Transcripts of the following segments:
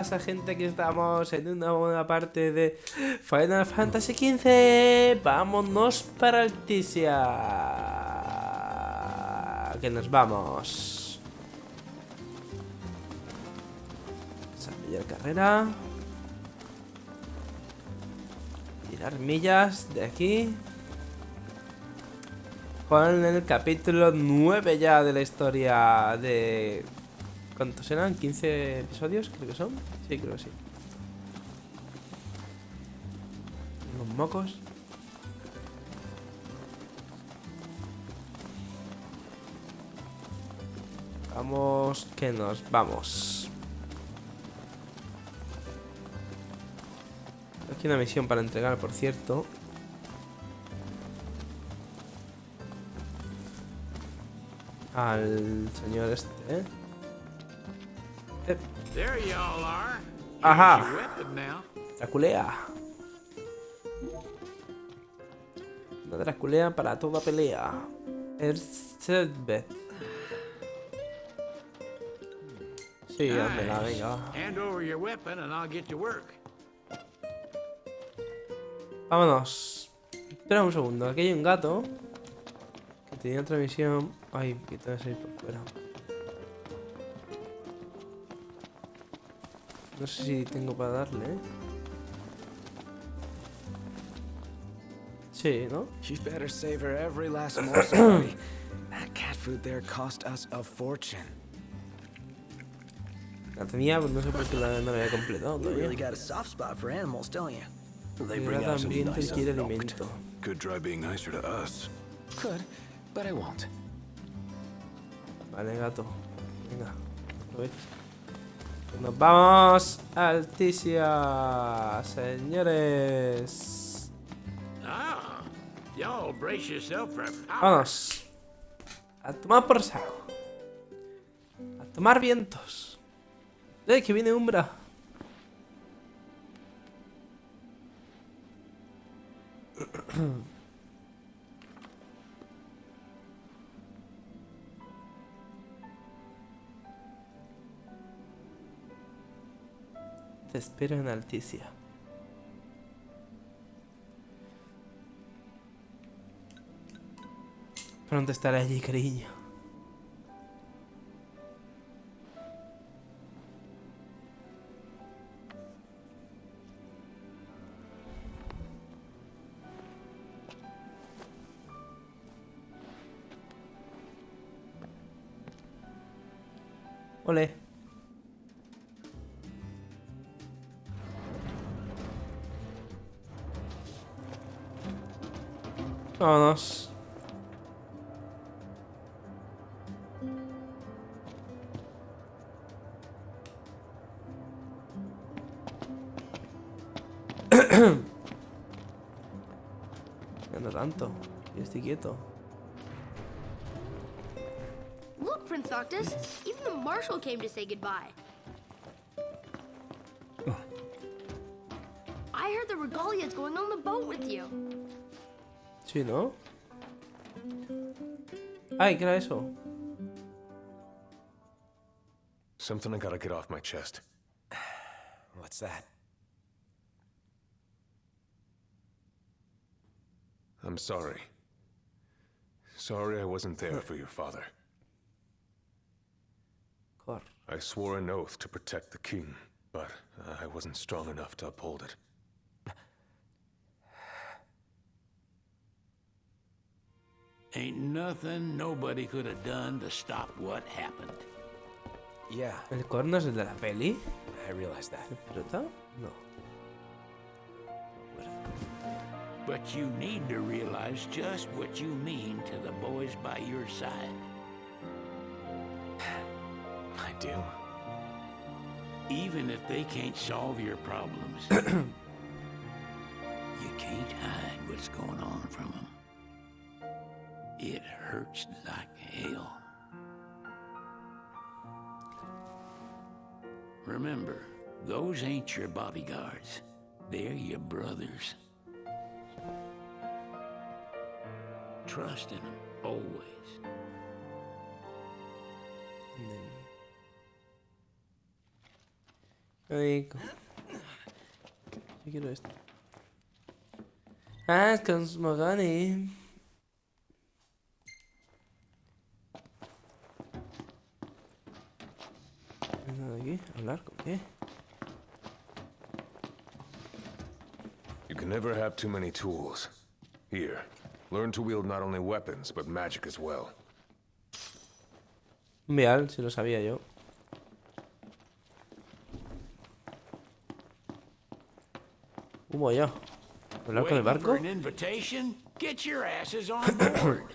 Esa gente, aquí estamos en una buena parte de Final Fantasy XV. Vámonos para Altissia. Que nos vamos. Desarrollar carrera. Tirar millas de aquí. Con el capítulo 9 ya de la historia de... ¿Cuántos eran? ¿15 episodios? Creo que son. Sí, creo que sí. Unos mocos. Vamos, que nos vamos. Aquí una misión para entregar, por cierto. Al señor este, ¿eh? Ajá. Draculea. Una Draculea para toda pelea. Ffxv. Sí, dámela, venga. Vámonos. Espera un segundo, aquí hay un gato que tenía otra misión. Ay, que tengo que salir por fuera. No sé si tengo para darle, ¿eh? Sí, ¿no? You'd better savor every last morsel, buddy. That cat food there cost us a fortune. La tenía, pero no sé por qué no la había completado You todavía. really got a soft spot for animals, don't you? They Mi bring gata out some hambriento nice quiere milk. alimento. Could try being nicer to us. Could, but I won't. Vale, gato. Venga, aprovecha. Nos vamos a Altissia, señores. Vamos. A tomar por saco. A tomar vientos. Que viene Umbra. Te espero en Altissia. Pronto estaré allí, cariño. Ole. Vámonos. No tanto. Yo estoy quieto. Look, Prince Noctis, even the Marshal came to say goodbye. I heard the Regalia's going on the boat with you. Sí, ¿no? Ay, ¿qué era eso? Something I gotta get off my chest. What's that? I'm sorry. Sorry I wasn't there for your father. Cor. I swore an oath to protect the king, but I wasn't strong enough to uphold it. Ain't nothing nobody could have done to stop what happened. Yeah, ¿El corno es el de la peli? I realize that. ¿El prota? No. But you need to realize just what you mean to the boys by your side. I do. Even if they can't solve your problems, you can't hide what's going on from them. It hurts like hell. Remember, those ain't your bodyguards. They're your brothers. Trust in them, always. Rico. Yo quiero esto. Ah, es Cosmogani. ¿Nada de aquí? ¿Hablar con qué? You can never have too many tools. Here, learn to wield not only weapons, but magic as well. Un vial, si lo sabía yo. Humo yo. ¿Hablar con el Waiting barco? for an invitation? Get your asses on board.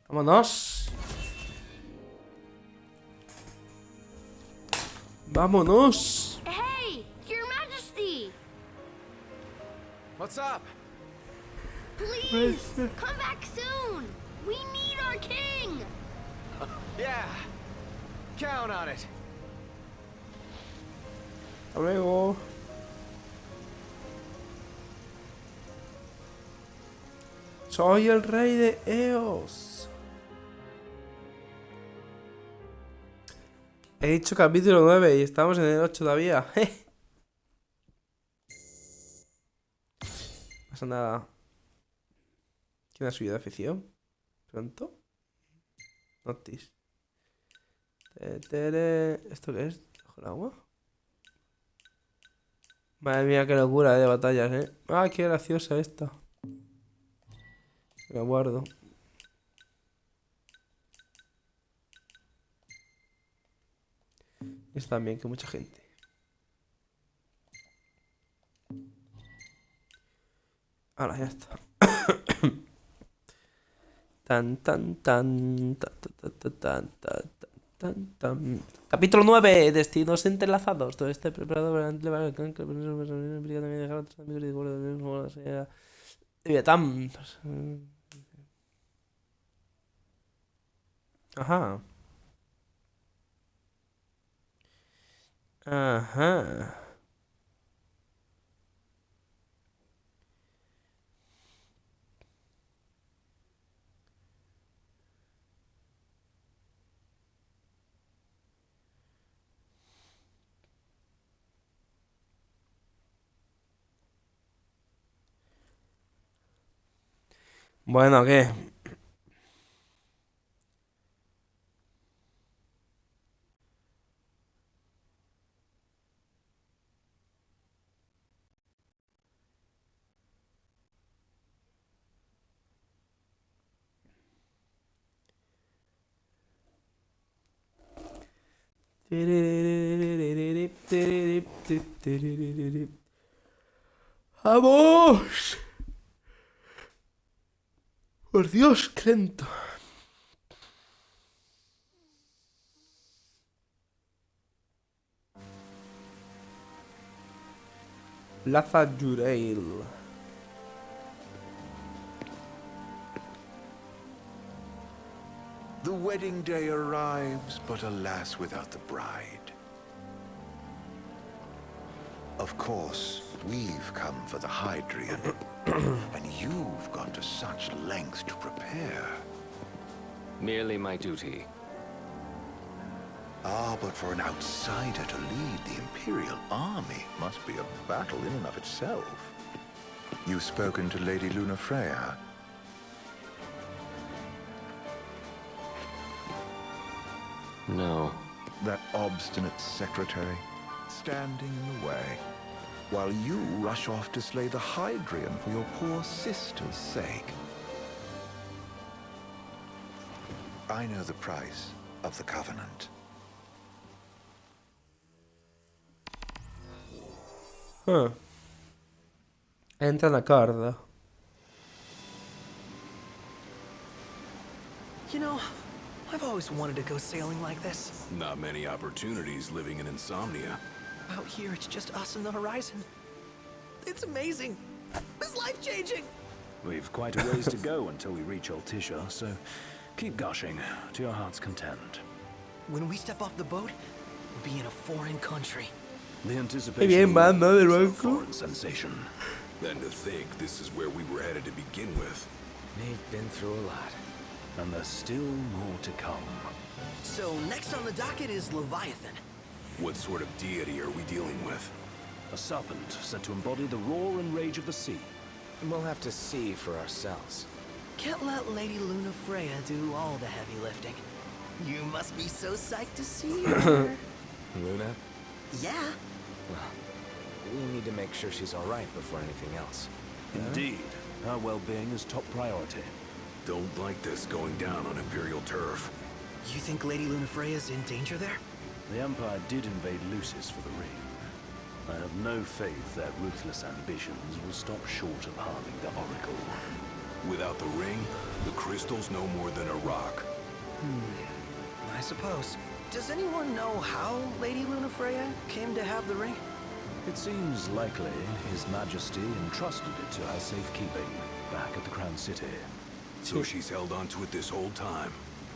¡Vámonos! ¡Vámonos! Hey, Your Majesty! What's up? Please, come back soon! We need our king! Yeah. Count on it. Hasta luego. Soy el rey de Eos. He dicho capítulo 9 y estamos en el 8 todavía. No pasa nada. ¿Quién ha subido de afición? ¿Pronto? Notis. ¿Esto qué es? ¿Bajo el agua? Madre mía, qué locura de batallas, Ah, qué graciosa esta. Me guardo. Es también que mucha gente. Ahora ya está. Tan tan tan tan tan tan tan tan. Capítulo 9, destinos entrelazados. Todo este preparado para Ajá. Ajá. Bueno, ¿qué? ¡Vamos! Por Dios, qué lento. Plaza Jureil. The wedding day arrives, but alas, without the bride. Of course, we've come for the Hydrian, and you've gone to such lengths to prepare. Merely my duty. Ah, but for an outsider to lead the Imperial army must be a battle in and of itself. You've spoken to Lady Lunafreya? No. That obstinate secretary, standing in the way, while you rush off to slay the Hydrian for your poor sister's sake. I know the price of the Covenant. Entra la corda. You know, I've always wanted to go sailing like this. Not many opportunities living in Insomnia. Out here, it's just us and the horizon. It's amazing. It's life-changing. We've quite a ways to go until we reach Altissia, so keep gushing to your heart's content. When we step off the boat, we'll be in a foreign country. The anticipation bien, man, ¿no? Del is a banco. foreign sensation. Then to think this is where we were headed to begin with. They've been through a lot. And there's still more to come. So next on the docket is Leviathan. What sort of deity are we dealing with? A serpent said to embody the roar and rage of the sea. We'll have to see for ourselves. Can't let Lady Luna Freya do all the heavy lifting. You must be so psyched to see her. Luna? Yeah. Well, we need to make sure she's all right before anything else. Indeed, her well-being is top priority. Don't like this going down on Imperial turf. You think Lady Luna Freya's in danger there? The Empire did invade Lucis for the ring. I have no faith their ruthless ambitions will stop short of harming the Oracle. Without the ring, the crystal's no more than a rock. I suppose. Does anyone know how Lady Luna Freya came to have the ring? It seems likely His Majesty entrusted it to her safekeeping back at the Crown City. So she's held onto it this whole time,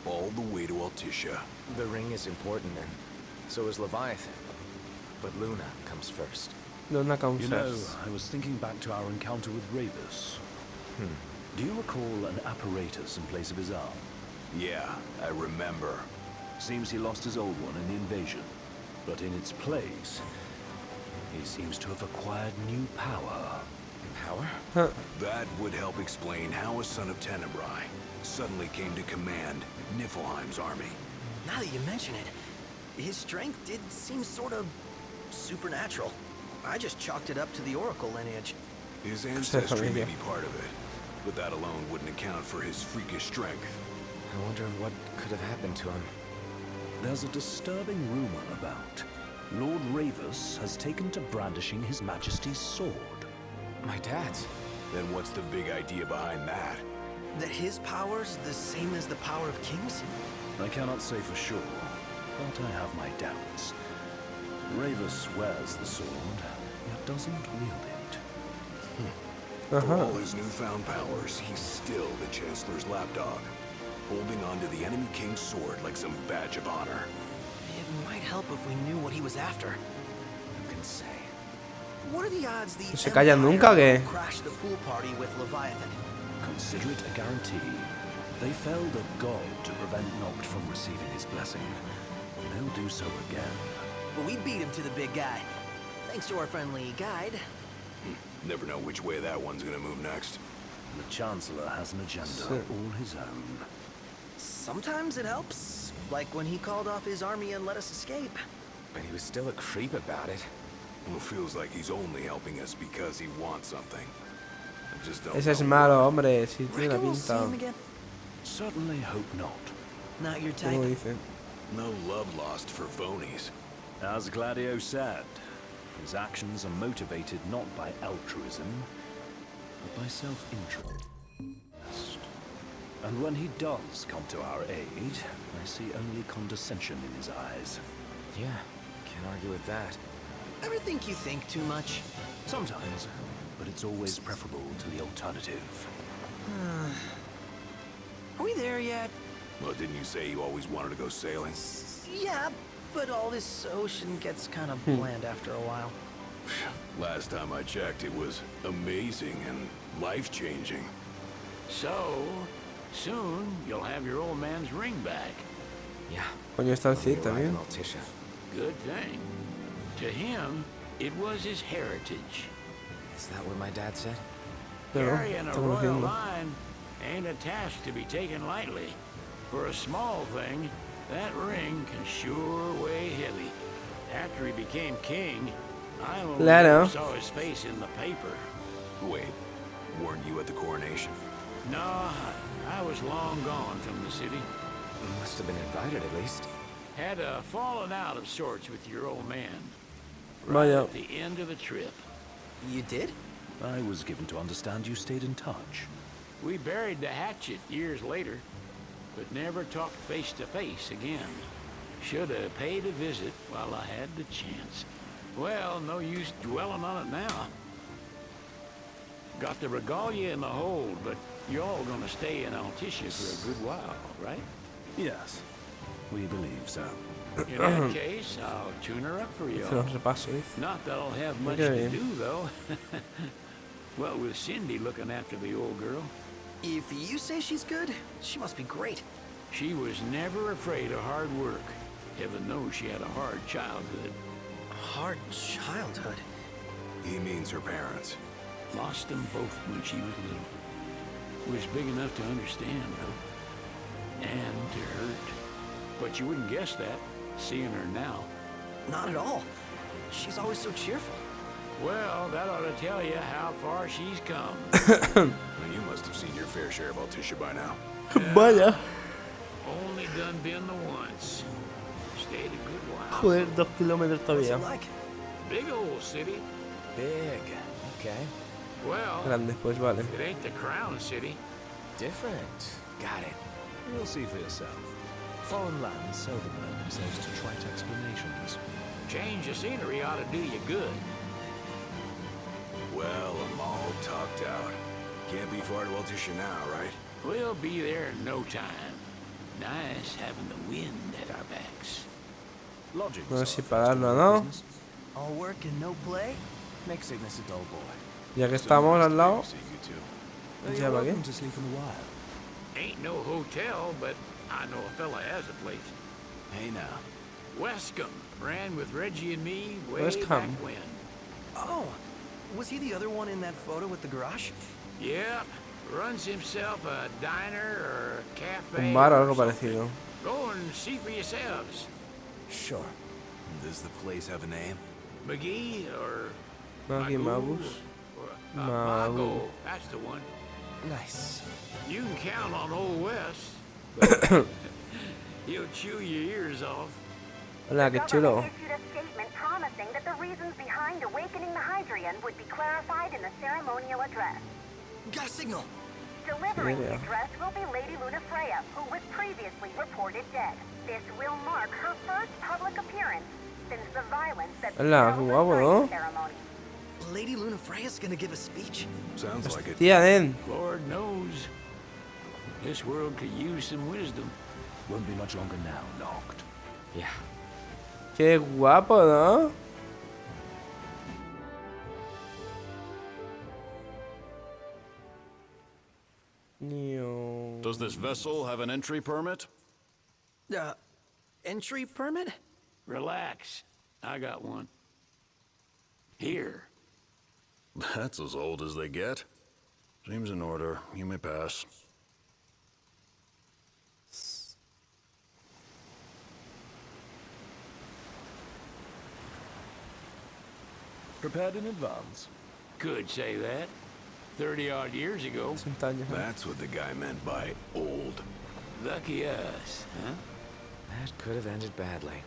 all the way to Altissia. The ring is important, and so is Leviathan. But Luna comes first. Luna comes You know, first. I was thinking back to our encounter with Ravus. Do you recall an apparatus in place of his arm? Yeah, I remember. Seems he lost his old one in the invasion. But in its place, he seems to have acquired new power. Power? That would help explain how a son of Tenebrae suddenly came to command Niflheim's army. Now that you mention it, his strength did seem sort of supernatural. I just chalked it up to the Oracle lineage. His ancestry may be part of it, but that alone wouldn't account for his freakish strength. I wonder what could have happened to him. There's a disturbing rumor about Lord Ravus has taken to brandishing His Majesty's sword. My dad's. Then what's the big idea behind that? That his power's the same as the power of kings? I cannot say for sure, but I have my doubts. Ravus wears the sword, yet doesn't wield it. For all his newfound powers, he's still the Chancellor's lapdog, holding on to the enemy king's sword like some badge of honor. It might help if we knew what he was after. Who can say? What are the odds the ¿Se callan nunca o qué? crashed the pool party with Leviathan? Consider it a guarantee. They felled a god to prevent Noct from receiving his blessing. They'll do so again. But we beat him to the big guy. Thanks to our friendly guide. Never know which way that one's gonna move next. The Chancellor has an agenda all his own. Sometimes it helps. Like when he called off his army and let us escape. But he was still a creep about it. Well, feels like he's only helping us because he wants something. I just don't Ese es know. malo, hombre. Sí, tiene la Reckon we'll see pinta. him again? Certainly hope not. Not your ¿Cómo type. dice? No love lost for phonies. As Gladio said, his actions are motivated not by altruism, but by self-interest. And when he does come to our aid, I see only condescension in his eyes. Yeah, can't argue with that. Ever think you think too much? Sometimes, but it's always preferable to the alternative. Are we there yet? Well, didn't you say you always wanted to go sailing? Yeah, but all this ocean gets kind of bland after a while. Last time I checked, it was amazing and life-changing. So, soon you'll have your old man's ring back. Yeah. Coño, está el when Cid we arrive también. in Altissia. Good thing. To him, it was his heritage. Is that what my dad said? Pero, Carrying a está royal conociendo. line ain't a task to be taken lightly. For a small thing, that ring can sure weigh heavy. After he became king, I only Claro. saw his face in the paper. Wait, weren't you at the coronation? No, I was long gone from the city. You must have been invited at least. Had a falling out of sorts with your old man. Vaya. At the end of the trip. You did? I was given to understand you stayed in touch. We buried the hatchet years later, but never talked face to face again. Should have paid a visit while I had the chance. Well, no use dwelling on it now. Got the regalia in the hold, but you're all gonna stay in Altissia for a good while, right? Yes, we believe so. In that case, I'll tune her up for you. Hice los repasos, dice. Not that I'll have much Qué to bien. do, though. Well, with Cindy looking after the old girl. If you say she's good, she must be great. She was never afraid of hard work. Heaven knows she had a hard childhood. Hard childhood? He means her parents. Lost them both when she was little. Was big enough to understand, though. And to hurt. But you wouldn't guess that, seeing her now. Not at all. She's always so cheerful. Well, that ought to tell you how far she's come. Well, you must have seen your fair share of Altissia by now. Vaya. Only done been the once. Stayed a good while. Joder, 2 kilómetros What's todavía. it like? Big old city. Big. Okay. Well, Grande, pues vale. it ain't the crown city. Different. Got it. You'll see for yourself. Foreign lands seldom lend themselves to trite explanations. Change of scenery ought to do you good. Well, I'm all talked out. Can't be far to Altissia now, right? We'll be there in no time. Nice having the wind at our backs. Lodging. No sé si pagarlo o no. All work and no play? Make Cygnus a dull boy. Ya que estamos al lado. See you too. You're Ya va welcome qué. to sleep in the wild. Ain't no hotel, but I know a fella has a place. Hey now. Westcomb ran with Reggie and me way Westcomb. back when. Oh, was he the other one in that photo with the garage? Yep, runs himself a diner or a cafe. Un bar o or algo something. parecido. Go and see for yourselves. Sure. Does the place have a name? McGee or Maggie Magoo Magus. or Magoo. Mago, that's the one. Nice. You can count on Old West. But he'll chew your ears off. Hola, qué chulo. Issued a statement promising that the reasons behind awakening the Hydrian would be clarified in the ceremonial address. Got a signal. Delivering the Yeah. address will be Lady Lunafreya, who was previously reported dead. This will mark her first public appearance since the violence that Hola, qué befell the guapo, ¿no? signing ceremony. Lady Lunafreya's gonna give a speech? Sounds like it. Tía, nen. Lord knows. This world could use some wisdom. Won't be much longer now, locked. Yeah. Qué guapo, ¿no? Does this vessel have an entry permit? Entry permit? Relax. I got one. Here. That's as old as they get. Seems in order. You may pass. Prepared in advance. Could say that. 30-odd years ago. 60 años. ¿no? That's what the guy meant by old. Lucky us, huh? That could have ended badly.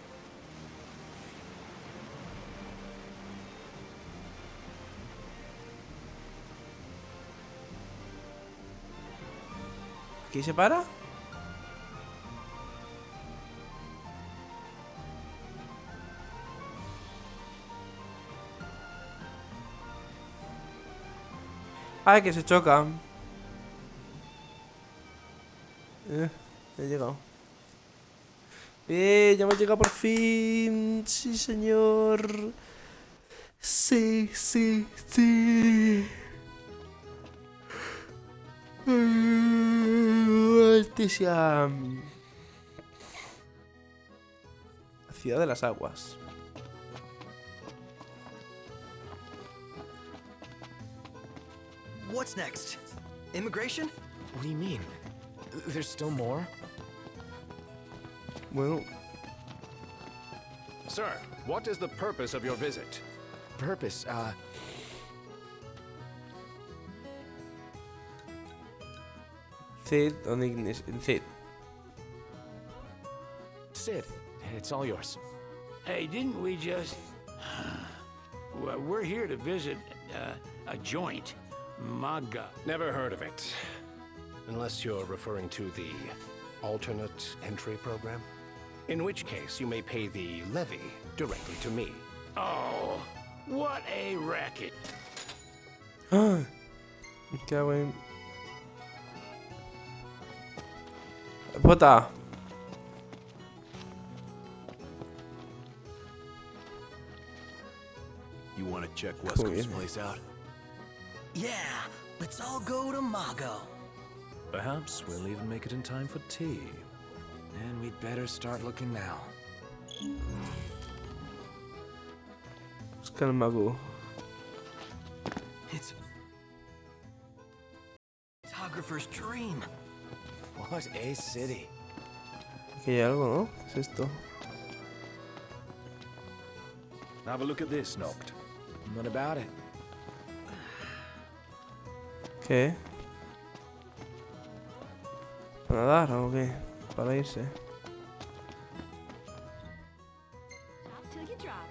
¿Aquí se para? Ay, que se choca. He llegado. Ya hemos llegado por fin. Sí, señor. Sí, sí, sí. Altissia. La ciudad de las aguas. What's next? Immigration? What do you mean? There's still more? Bueno, Sir, what is the purpose of your visit? Purpose, Cid on Ignis. Cid. Sid, it's all yours. Hey, didn't we just... Well, we're here to visit a joint. Maga. Never heard of it. Unless you're referring to the alternate entry program. In which case, you may pay the levy directly to me. Oh, what a racket. Me cago en... Puta. You want to check Westcomb's Cool. place out? Yeah, let's all go to Mago. Perhaps we'll even make it in time for tea. And we'd better start looking now. Busca el Magu. It's photographer's dream. What a city. Aquí hay algo, ¿no? ¿Qué es esto? Have a look at this, Noct. What about it? ¿Qué? ¿Para nadar o qué? Para irse. Stop till you drop.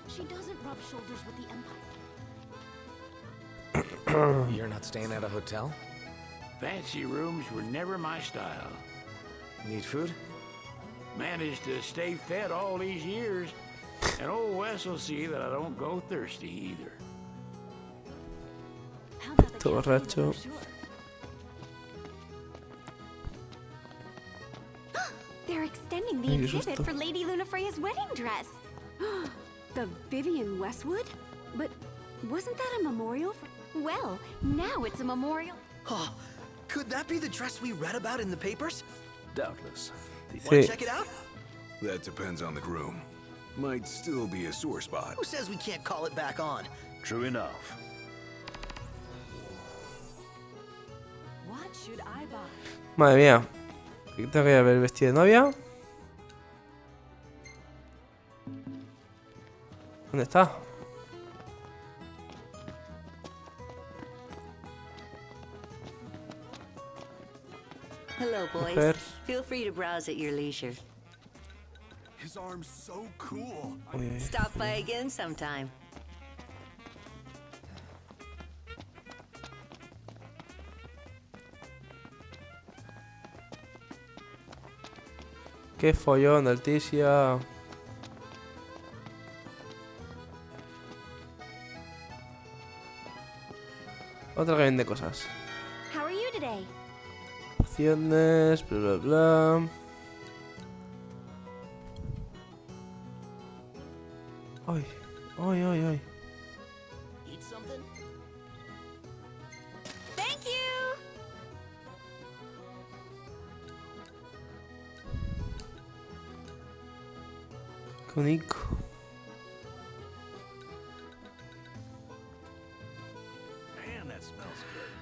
She doesn't rub shoulders with the Empire. You're not staying at a hotel? Fancy rooms were never my style. Need food? Managed to stay fed all these years, and old Wes will see that I don't go thirsty either. How about the Todo cafe borracho. with no shore? They're extending the Ay, qué exhibit susto. for Lady Lunafreya's wedding dress. The Vivian Westwood? But wasn't that a memorial for... Well, now it's a memorial. Oh, could that be the dress we read about in the papers? Doubtless. Want Sí. to check it out? That depends on the groom. Might still be a sore spot. Who says we can't call it back on? True enough. What should I buy? Madre mía. ¿Qué tengo que ir a ver el vestido de novia? ¿Dónde está? Hello, boys. Mujer. Feel free to browse at your leisure. His arm's so cool. Uy, uy. Stop by again sometime. Qué follón de Altissia. Otra que vende cosas. How are you today? Opciones, bla bla bla. Ay, ay, ay, ay. Eat something? Thank you! Qué único. Man, that smells good.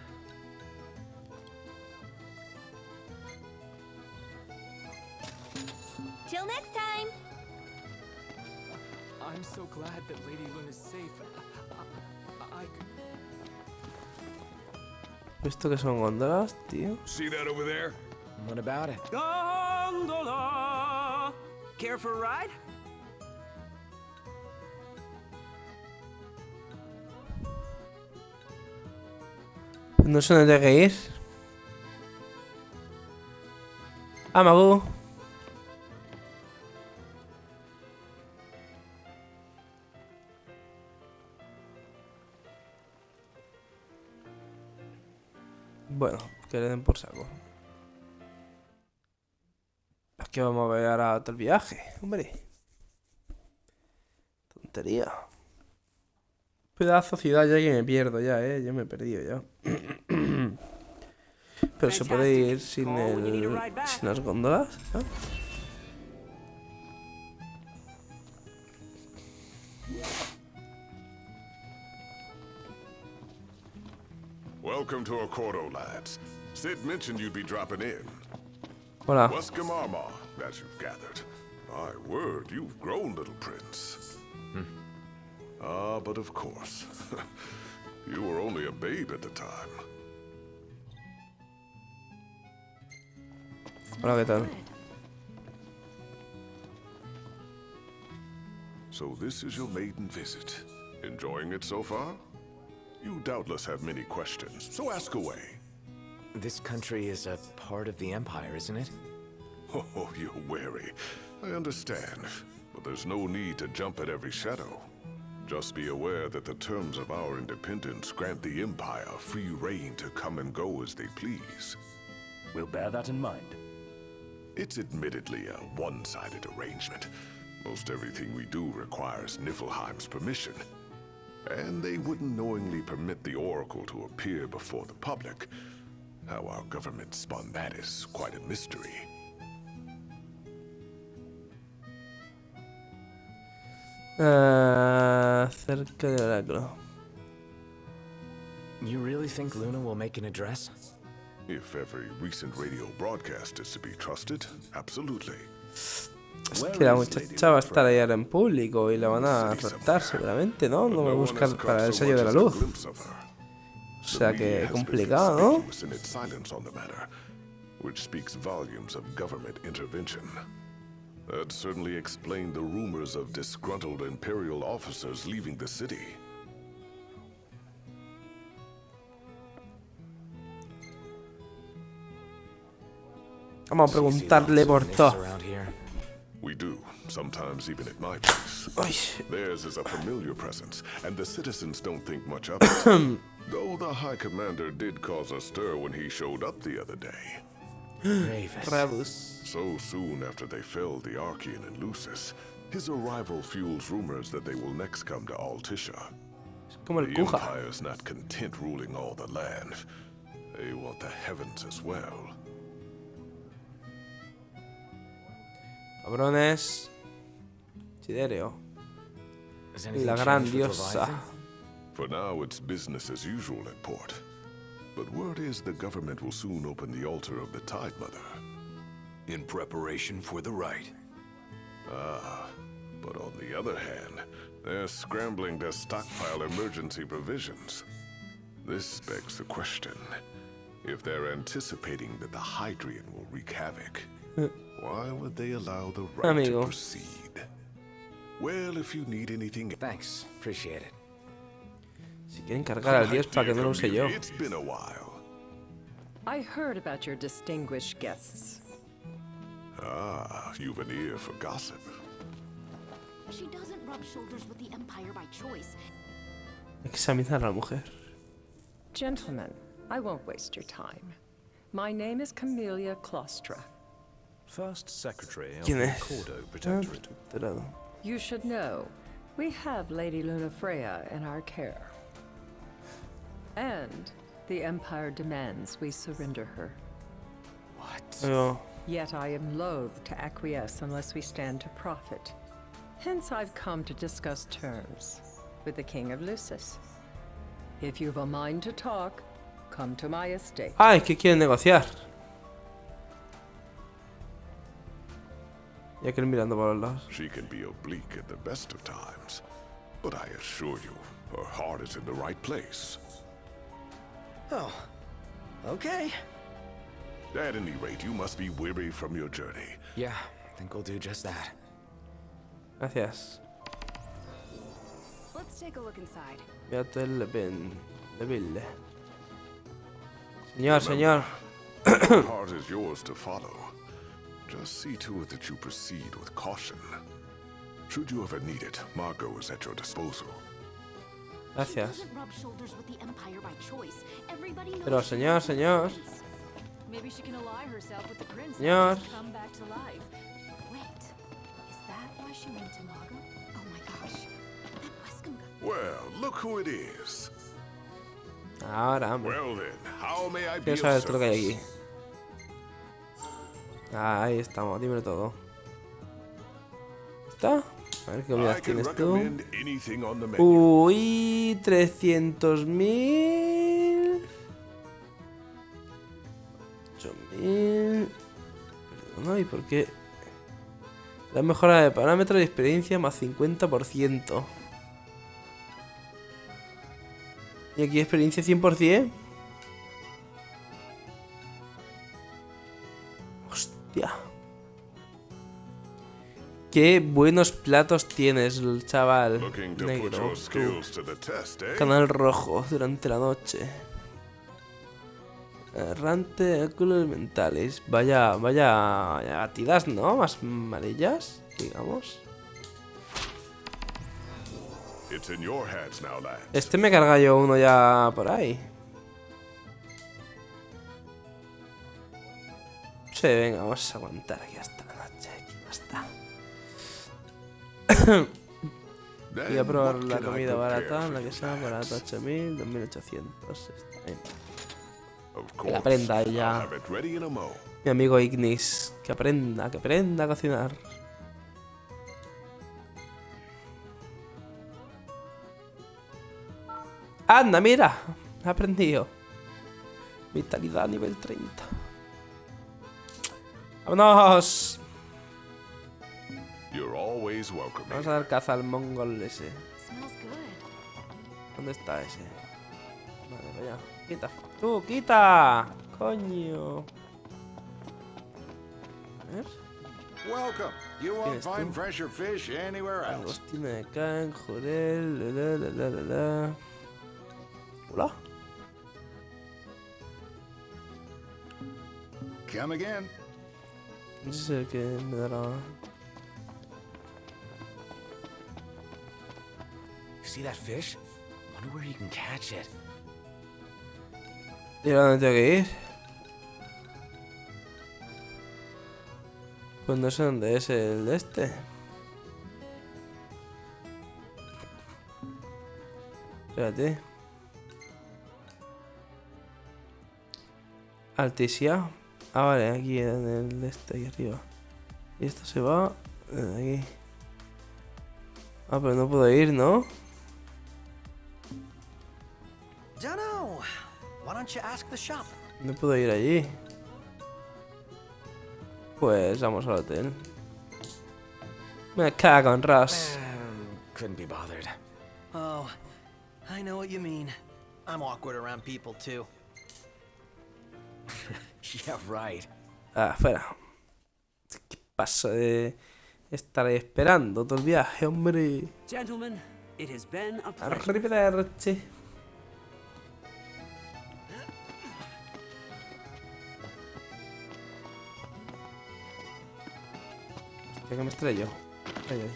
Till next time! I'm so glad that Lady Luna's safe. ¿Esto que son góndolas, tío? See that over there? What about it? Gondola! Care for a ride? No sé dónde hay que ir. Ah, Magu. Bueno, que le den por saco. Es que vamos a ver ahora todo el viaje, hombre. Tontería. Pedazo de ciudad ya que me pierdo ya, yo me he perdido ya. Pero se puede ir sin las góndolas, ¿no? Welcome to Accordo, lads. Sid mentioned you'd be dropping in. Hola. Weskamama, as you've gathered. My word, you've grown, little prince. Ah, but of course. You were only a babe at the time. Hola, ¿qué tal? So this is your maiden visit. Enjoying it so far? You doubtless have many questions, so ask away. This country is a part of the Empire, isn't it? Oh, you're wary. I understand, but there's no need to jump at every shadow. Just be aware that the terms of our independence grant the Empire free reign to come and go as they please. We'll bear that in mind. It's admittedly a one-sided arrangement. Most everything we do requires Niflheim's permission. and they wouldn't knowingly permit the Oracle to appear before the public. How our government spun that is quite a mystery. Cerca del oráculo. You really think Luna will make an address? If every recent radio broadcast is to be trusted, absolutely. Es que la muchacha va a estar ahí ahora en público y la van a raptar seguramente, ¿no? No va a buscar para el sello de la luz. O sea que complicado, ¿no? Which speaks volumes of government intervention. That certainly explained the rumors of disgruntled Imperial officers leaving the city. Vamos a preguntarle por todo. We do, sometimes even at my place. Theirs is a familiar presence, and the citizens don't think much of it. Though the High Commander did cause a stir when he showed up the other day. Rebus. So soon after they felled the Archean and Lucis, his arrival fuels rumors that they will next come to Altissia. Como el The Kuja. Empire's not content ruling all the land. They want the heavens as well. Cabrones. Siderio. La gran diosa. For now, it's business as usual at port. But word is the government will soon open the altar of the Tide Mother. In preparation for the rite. Ah, but on the other hand, they're scrambling to stockpile emergency provisions. This begs the question. If they're anticipating that the Hydrian will wreak havoc, why would they allow the rite to proceed? Well, if you need anything... Thanks. Appreciate it. Si quieren cargar al dios para que no lo use yo. It's been a while. I heard about your distinguished guests. Ah, you've an ear for gossip. She doesn't rub shoulders with the Empire by choice. Examinar a la mujer. Gentlemen, I won't waste your time. My name is Camellia Claustra. First Secretary of ¿Quién the es? Cordo Protectorate. You should know, we have Lady Luna Freya in our care. And the Empire demands we surrender her. Oh. Yet I am loath to acquiesce unless we stand to profit. Hence I've come to discuss terms with the King of Lucis. If you've a mind to talk, come to my estate. Ay, ¿qué quieren negociar? Ya que ir mirando por los lados. She can be oblique at the best of times, but I assure you, her heart is in the right place. Oh, okay. At any rate, you must be weary from your journey. Yeah, I think we'll do just that. Gracias. Let's take a look inside. Fíjate el ville. Señor, señor. The heart is yours to follow. Just see to it that you proceed with caution. Should you ever need it, Margot is at your disposal. Gracias. Rub shoulders with the Empire by choice. Everybody knows. Pero señor, señor. Maybe she can ally herself with the prince Señor. and come back to life. Wait, is that why she went to Margot? Oh my gosh, that Wescom guy. Well, look who it is. Ahora, hombre. Well then, how may I be Quiero of saber todo lo que hay service? aquí. Ahí estamos, dímelo todo. ¿Está? A ver qué comidas I can tienes tú. recommend anything on the menu. Uy, 300.000. 8.000. Perdona, ¿y por qué? La mejora de parámetro de experiencia más 50%. Y aquí experiencia 100%. Hostia. Qué buenos platos tienes, el chaval Looking to put negro. your Tú. skills to the test, eh? Canal rojo durante la noche. Errante, óculos mentales. Vaya batidas, ¿no? Más amarillas, digamos. It's in your hands now, lad. Este me carga yo uno ya por ahí. Sí, venga, vamos a aguantar aquí hasta la noche. Aquí basta. Voy a probar la comida barata, la que sea barata, 8.000, 2.800. Está bien. Que aprenda ya. Mi amigo Ignis, que aprenda a cocinar. ¡Anda, mira! He aprendido. Vitalidad nivel 30. ¡Vámonos! Vamos a dar caza al mongol ese. ¿Dónde está ese? Vale, vaya. ¡Quita! ¡Tú, quita! ¡Coño! A ver. ¿Quién es tú? Agostina de Can, Jorel, Hola. Come again. Ese es el que me dará. See that fish? Wonder where you can catch it. ¿Y a dónde tengo que ir? Pues no sé dónde es el de este. Espérate. Altissia. Ah, vale, aquí en el de este, aquí arriba. Y esto se va desde aquí. Ah, pero no puedo ir, ¿no? Dunno. Why don't you ask the shop? No puedo ir allí. Pues vamos al hotel. Me cago en Ras. Couldn't be bothered. Oh, I know what you mean. I'm awkward around people too. Yeah, right. Ah, fuera. ¿Qué pasa de estar ahí esperando todo el viaje, hombre? Gentlemen, it has been a pleasure. Arrivederci. Hostia, que me estrello. Ay, ay.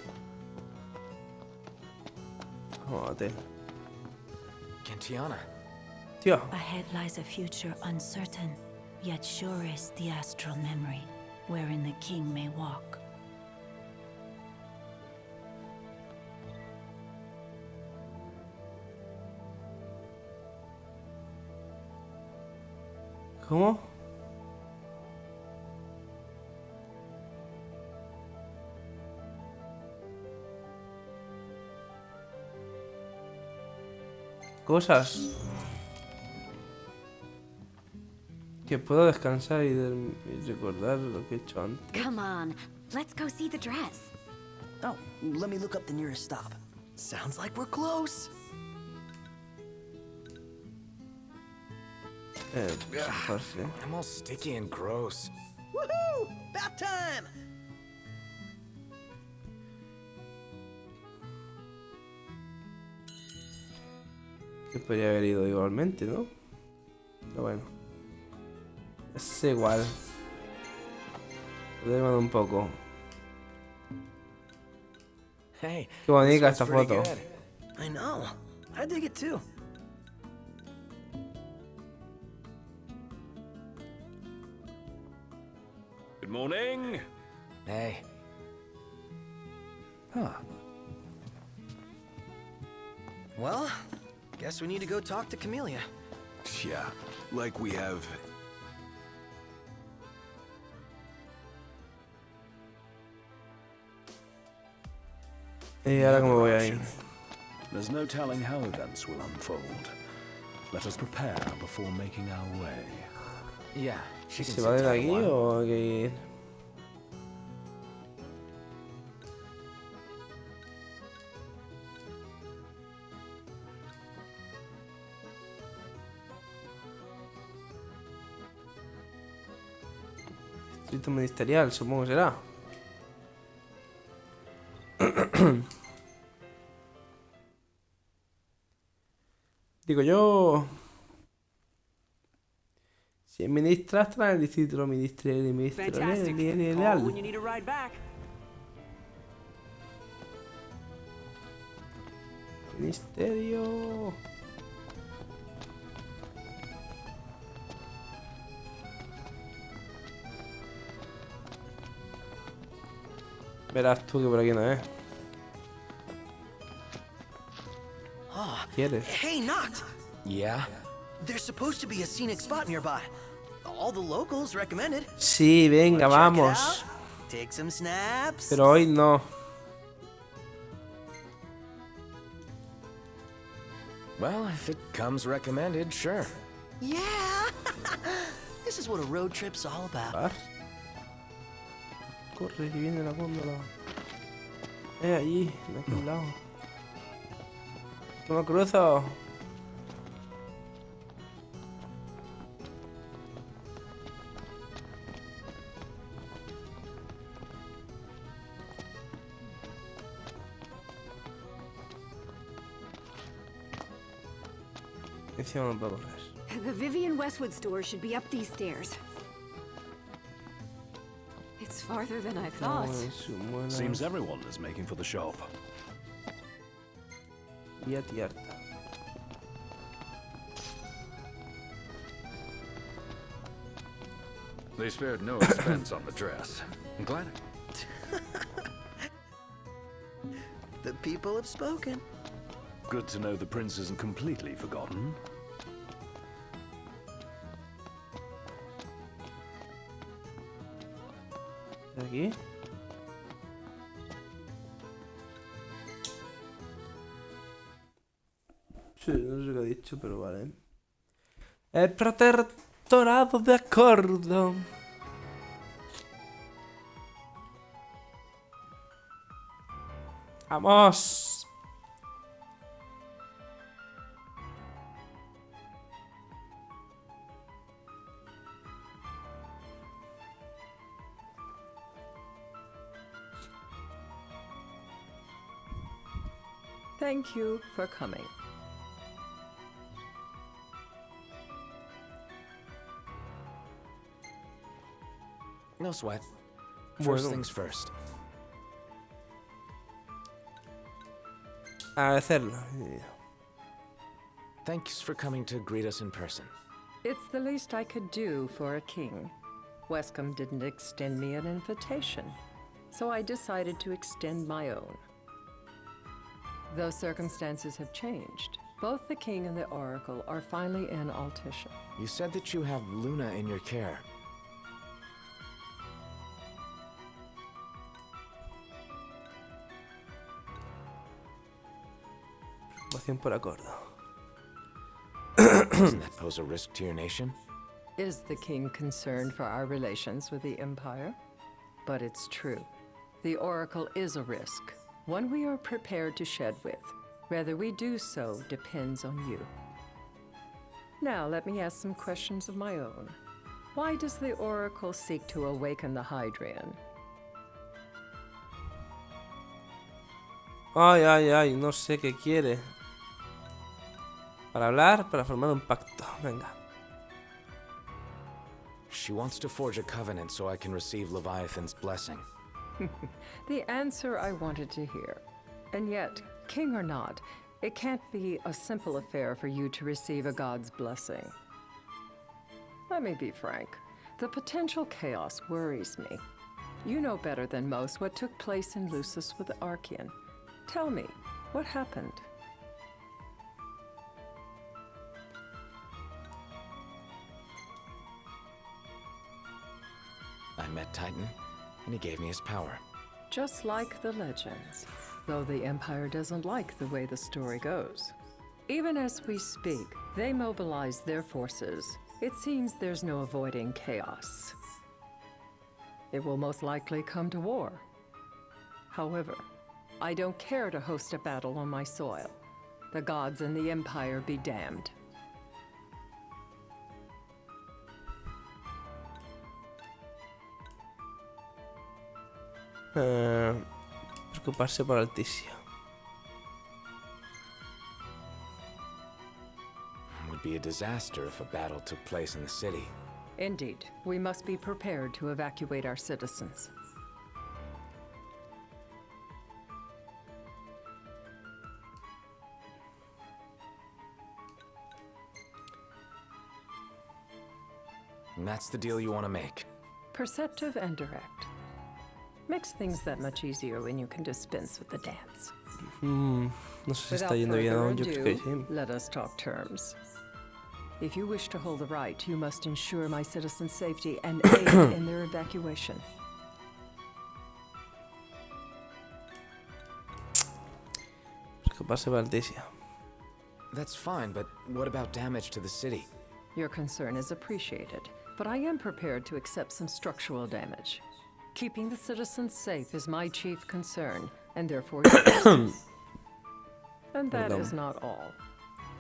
Vamos al hotel. Gentiana. Tío. Ahead lies a future uncertain, yet sure is the astral memory, wherein the king may walk. ¿Cómo? Cosas que puedo descansar y recordar lo que he hecho antes. Come on, let's go see the dress. Oh, let me look up the nearest stop. Sounds like we're close. I'm all sticky and gross. Woohoo! Bath time! Que podría haber ido igualmente, ¿no? Pero bueno. Es igual. Lo demando un poco. Hey, qué bonita esta foto. I know. I dig it too. Good morning. Hey. Huh. Well, guess we need to go talk to Camellia. Yeah, like we have. Y ahora cómo voy ahí. There's no telling how events will unfold. Let us prepare before making our way. Yeah. ¿Se va desde aquí o hay que ir? Distrito ministerial, supongo que será. Digo yo. Si administra el distrito ministerial. Ministerio. Verás tú que por aquí no es. quieres? Hey, Noct! Yeah? There's supposed to be a scenic spot nearby. All the locals recommended. Sí, venga, Wanna check it vamos. out? Take some snaps. Pero hoy no. Well, if it comes recommended, sure. Yeah! This is what a road trip's all about. Par. Corre, que viene la góndola. Allí, de aquel lado. Que me cruzo. Encima no puedo correr. The Vivian Westwood store should be up these stairs. It's farther than I thought. Seems everyone is making for the shop. Vía Tierta. They spared no expense on the dress. I'm glad. The people have spoken. Good to know the prince isn't completely forgotten. Aquí. Sí, no sé qué ha dicho, pero vale. El protectorado de acuerdo. Vamos. Thank you for coming. No sweat. First Bueno. things first. Agradecerlo. Thanks for coming to greet us in person. It's the least I could do for a king. Westcombe didn't extend me an invitation, so I decided to extend my own. Though circumstances have changed, both the king and the oracle are finally in Altissia. You said that you have Luna in your care. Preocupación por acuerdo. Doesn't that pose a risk to your nation? Is the king concerned for our relations with the Empire? But it's true. The oracle is a risk, one we are prepared to shed with. Whether we do so depends on you. Now, let me ask some questions of my own. Why does the oracle seek to awaken the Hydrian? Ay, ay, ay, no sé qué quiere. Para hablar, para formar un pacto. Venga. She wants to forge a covenant so I can receive Leviathan's blessing. The answer I wanted to hear. And yet, king or not, it can't be a simple affair for you to receive a god's blessing. Let me be frank. The potential chaos worries me. You know better than most what took place in Lucis with Archean. Tell me, what happened? I met Titan, and he gave me his power. Just like the legends, though the Empire doesn't like the way the story goes. Even as we speak, they mobilize their forces. It seems there's no avoiding chaos. It will most likely come to war. However, I don't care to host a battle on my soil. The gods and the Empire be damned. Preocuparse por Altissia. It would be a disaster if a battle took place in the city. Indeed, we must be prepared to evacuate our citizens. And that's the deal you want to make. Perceptive and direct. Makes things that much easier when you can dispense with the dance. No sé si está Without yendo bien o no, further yo creo que ado, sí. let us talk terms. If you wish to hold the right, you must ensure my citizens' safety and aid in their evacuation. Preocuparse por Altissia. That's fine, but what about damage to the city? Your concern is appreciated, but I am prepared to accept some structural damage. Keeping the citizens safe is my chief concern, and therefore yours. And that is not all.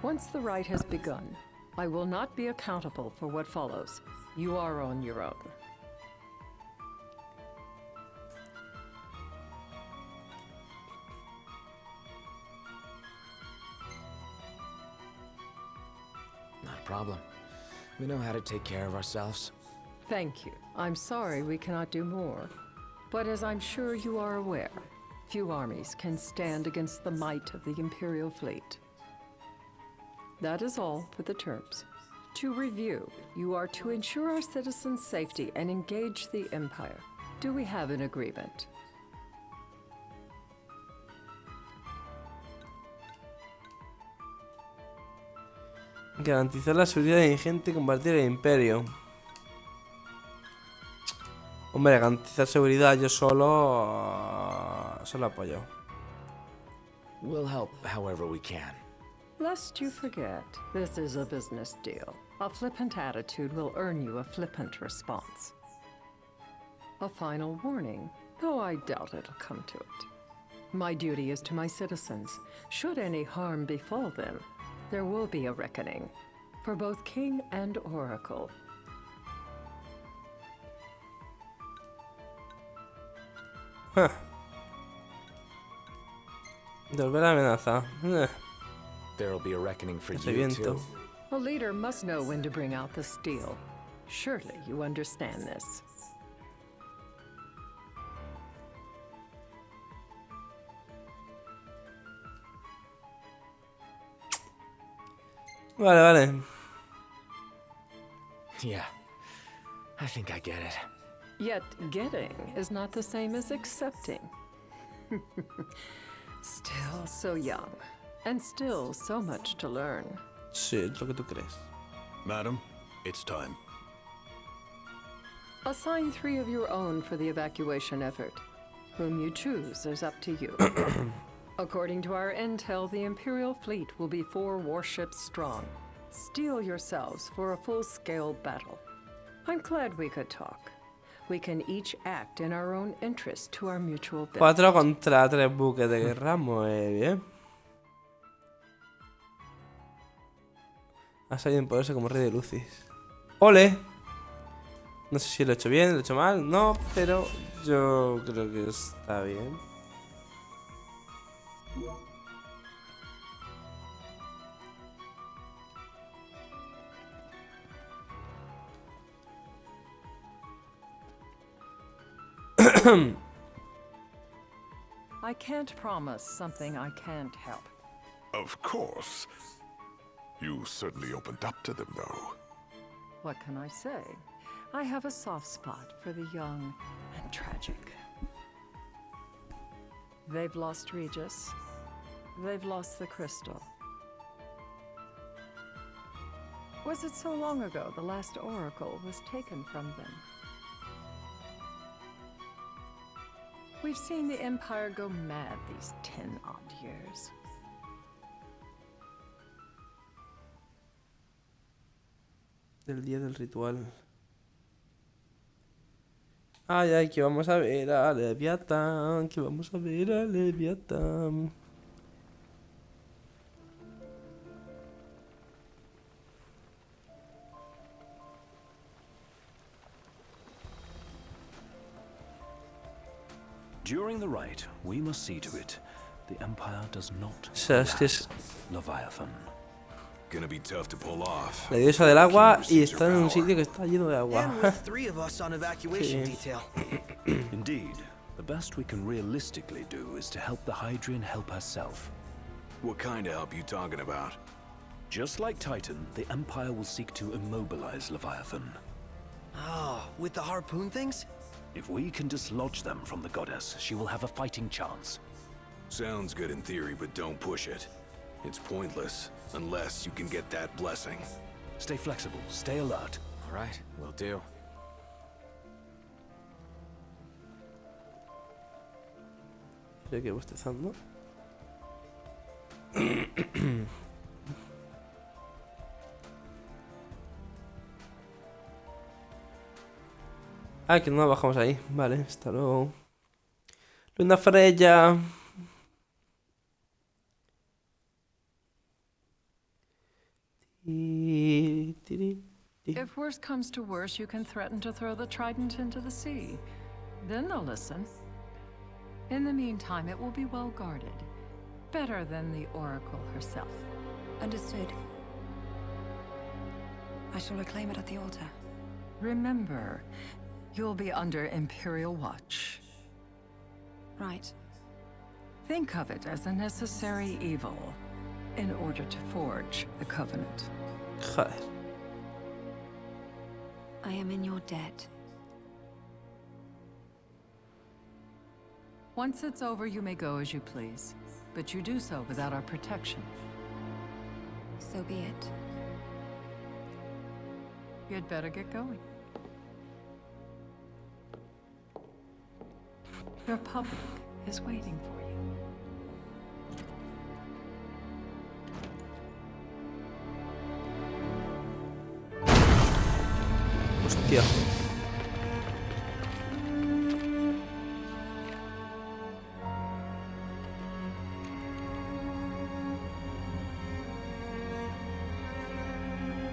Once the rite has begun, I will not be accountable for what follows. You are on your own. Not a problem. We know how to take care of ourselves. Thank you. I'm sorry we cannot do more. But as I'm sure you are aware, few armies can stand against the might of the Imperial fleet. That is all for the terms. To review, you are to ensure our citizens' safety and engage the Empire. Do we have an agreement? Garantizar la seguridad de gente y combatir el Imperio. Hombre, garantizar seguridad yo solo apoyo. We'll help however we can. Lest you forget, this is a business deal. A flippant attitude will earn you a flippant response. A final warning, though I doubt it'll come to it. My duty is to my citizens. Should any harm befall them, there will be a reckoning, for both King and Oracle. Devolver la amenaza. There'll be a reckoning for Ese you viento. too. A leader must know when to bring out the steel. Surely you understand this. Vale, vale. Yeah, I think I get it. Yet getting is not the same as accepting. Still so young, and still so much to learn. Sí, es lo que tú crees. Madam, it's time. Assign 3 of your own for the evacuation effort. Whom you choose is up to you. According to our intel, the Imperial fleet will be 4 warships strong. Steel yourselves for a full-scale battle. I'm glad we could talk. We can each act in our own interest to our mutual benefit. 4 contra 3 buques de guerra, muy bien. Ha salido en poderse como rey de Lucis. ¡Ole! No sé si lo he hecho bien, lo he hecho mal, no, pero yo creo que está bien. I can't promise something I can't help. Of course. You certainly opened up to them, though. What can I say? I have a soft spot for the young and tragic. They've lost Regis. They've lost the crystal. Was it so long ago the last oracle was taken from them? We've seen the Empire go mad these 10-odd years. Del día del ritual. Ay, ay, que vamos a ver a Leviatán, que vamos a ver a Leviatán. During the rite, we must see to it the Empire does not harass Leviathan. Gonna be tough to pull off. La diosa del agua y está en un sitio que está lleno de agua. And with 3 of us on evacuation Sí. detail. Indeed, the best we can realistically do is to help the Hydrian help herself. What kind of help you talking about? Just like Titan, the Empire will seek to immobilize Leviathan. Oh, with the harpoon things? If we can dislodge them from the goddess, she will have a fighting chance. Sounds good in theory, but don't push it. It's pointless, unless you can get that blessing. Stay flexible, stay alert. All right, will do. Estoy aquí bostezando. Ah, que no bajamos ahí. Vale, hasta luego. Luna Freya. If worse comes to worse, you can threaten to throw the trident into the sea. Then they'll listen. In the meantime, it will be well guarded. Better than the Oracle herself. Understood. I shall reclaim it at the altar. Remember, you'll be under Imperial watch. Right. Think of it as a necessary evil in order to forge the Covenant. Joder. I am in your debt. Once it's over, you may go as you please. But you do so without our protection. So be it. You'd better get going. Your public is waiting for you. Hostia.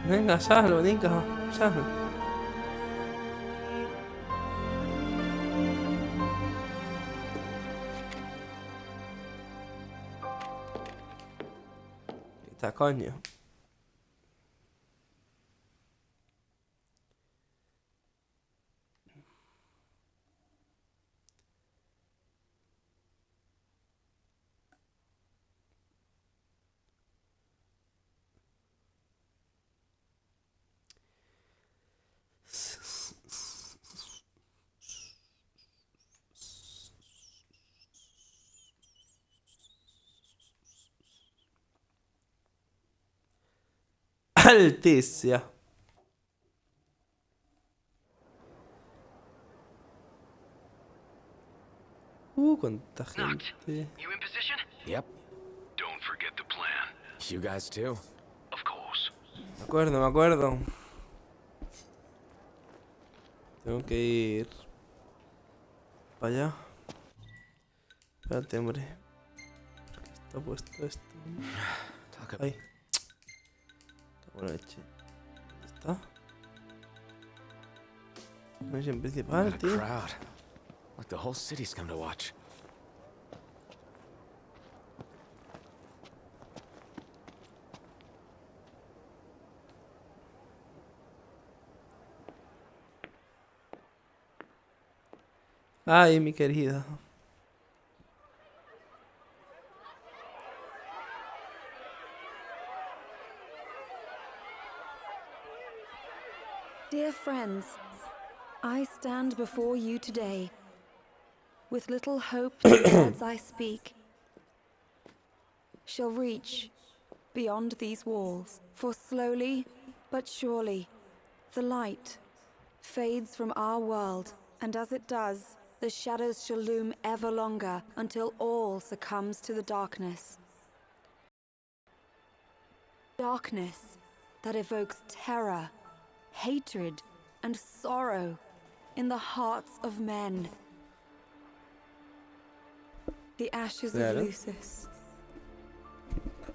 Venga, sal, venga, sal. Está coño. Altissia. Cuánta gente. You in position? Yep. Don't forget the plan. You guys too? Of course. Me acuerdo, me acuerdo. Tengo que ir para allá. Espérate, hombre. Está puesto esto. Ahí. Buena leche. ¿Dónde está? Misión principal, tío. Crowd. Like the whole city's come to watch. Ay, mi querida. Dear friends, I stand before you today with little hope that the words I speak shall reach beyond these walls. For slowly but surely, the light fades from our world, and as it does, the shadows shall loom ever longer until all succumbs to the darkness. Darkness that evokes terror, hatred, and sorrow in the hearts of men. The ashes of Lucis.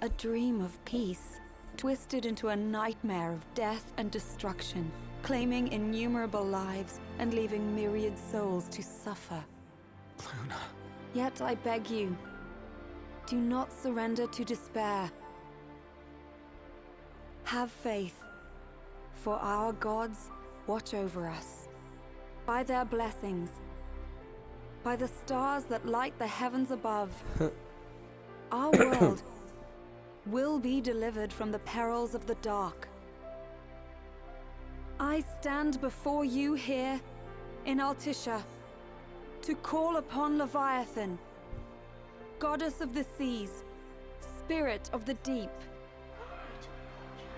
A dream of peace, twisted into a nightmare of death and destruction, claiming innumerable lives and leaving myriad souls to suffer. Luna. Yet I beg you, do not surrender to despair. Have faith, for our gods watch over us. By their blessings, by the stars that light the heavens above, our world will be delivered from the perils of the dark. I stand before you here in Altissia, to call upon Leviathan, goddess of the seas, spirit of the deep.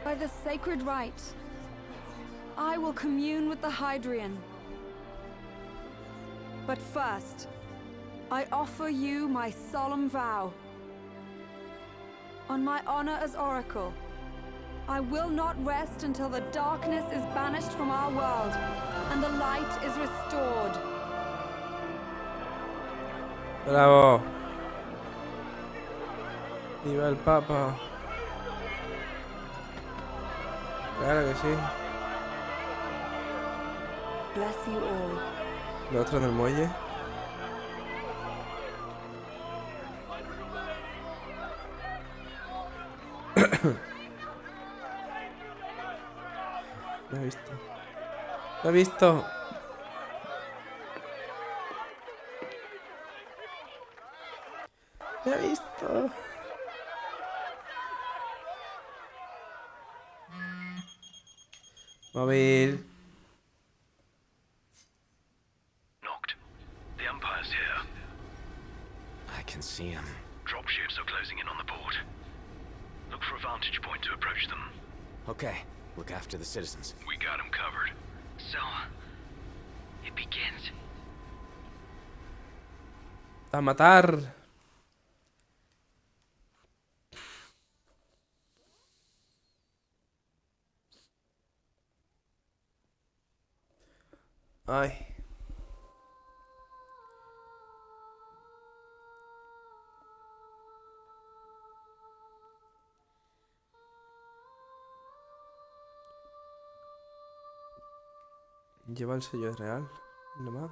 By the sacred rite, I will commune with the Hydrian. But first, I offer you my solemn vow. On my honor as Oracle, I will not rest until the darkness is banished from our world and the light is restored. Bravo. Viva el Papa. Claro que sí. Bless you all. ¿Lo otro en el muelle? Lo he visto. Lo he visto. Lo he visto. Móvil. Knocked. The Empire's here. I can see him. Dropships are closing in on the port. Look for a vantage point to approach them. Okay, look after the citizens. We got them covered. So, it begins. A matar. Ay. Lleva el sello real, nomás.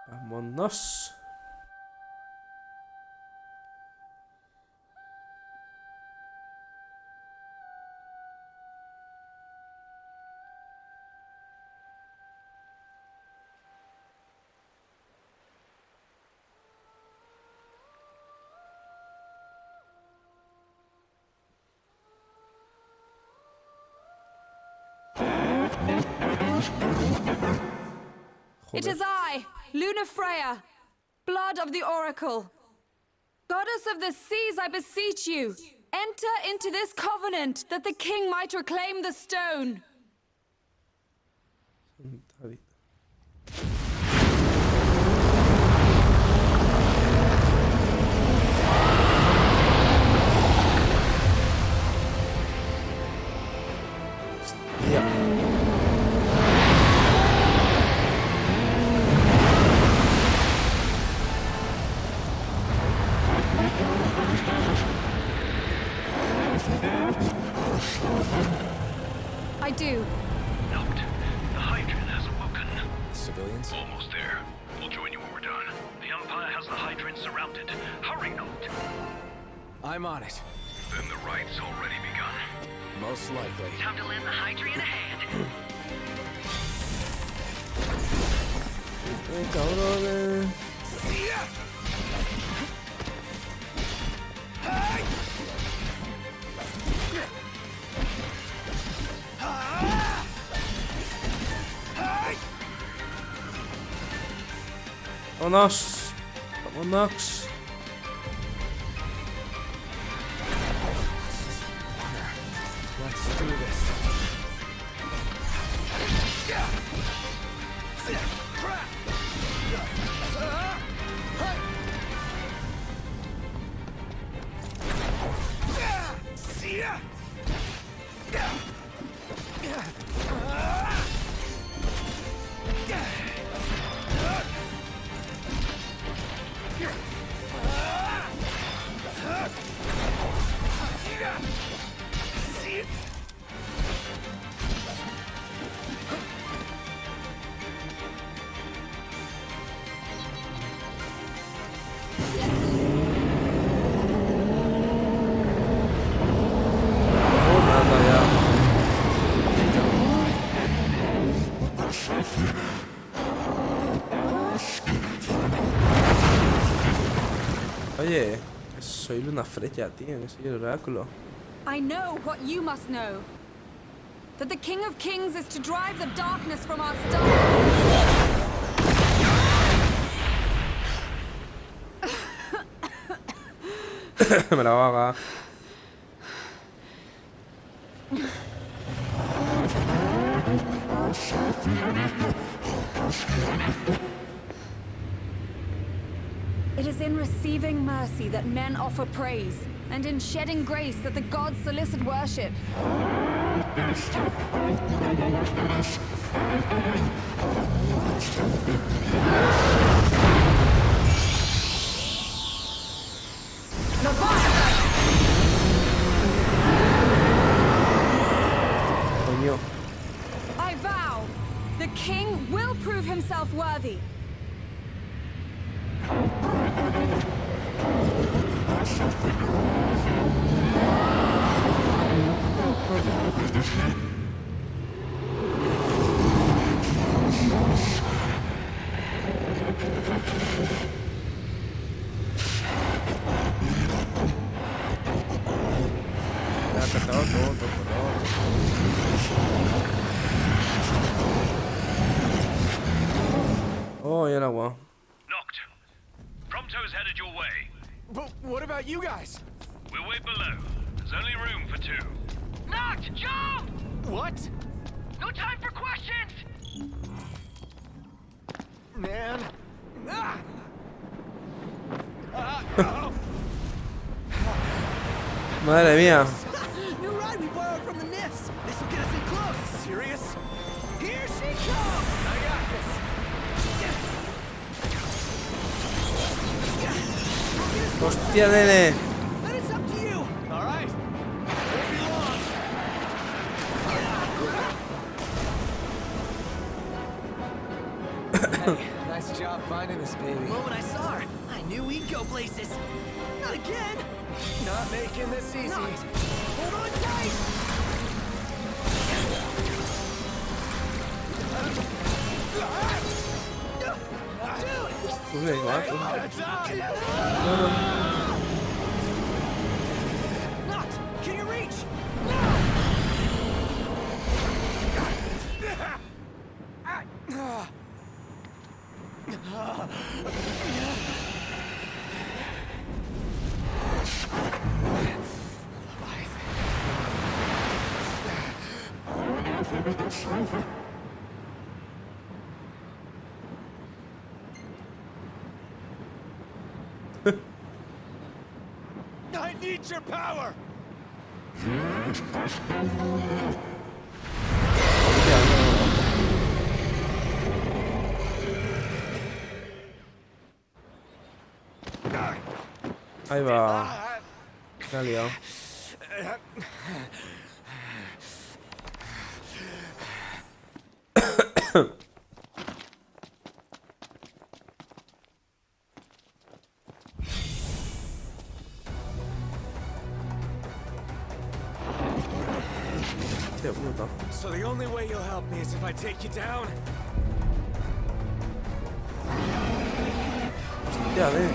Vámonos. It is I, Lunafreya, blood of the Oracle. Goddess of the seas, I beseech you, enter into this covenant that the king might reclaim the stone. I do. Knocked. The Hydrian has awoken. Civilians? Almost there. We'll join you when we're done. The Empire has the Hydrian surrounded. Hurry, Knocked. I'm on it. Then the rite's already begun. Most likely. Time to lend the Hydrian a hand. Cabrones. Vámonos. Vámonos. Let's do this. Oye, soy Lunafreya, tío, que soy el oráculo. I know what you must know. that the King of Kings is to drive the darkness from our stars. Me la haga. It is in receiving mercy that men offer praise, and in shedding grace that the gods solicit worship. Coño. I vow, the king will prove himself worthy. Oh, y el agua. Knocked. Prompto's headed your way. But what about you guys? We'll wait below. There's only room for two. Knocked! Jump! What? No time for questions! Man. Ah! Madre mía. New ride we borrowed from the Nifs. This will get us in close. Serious? Here she comes! I got this. Hostia, nene. But it's up to you. All right. Won't be long. Hey, nice job finding this baby. The moment I saw her, I knew we'd go places. Not again. Not making this easy. Not. Hold on tight. Pues igual, Not. Can you reach? I need your power. Ahí va. Me ha liado. Hostia puta. So the only way you'll help me is if I take you down. Hostia, ve.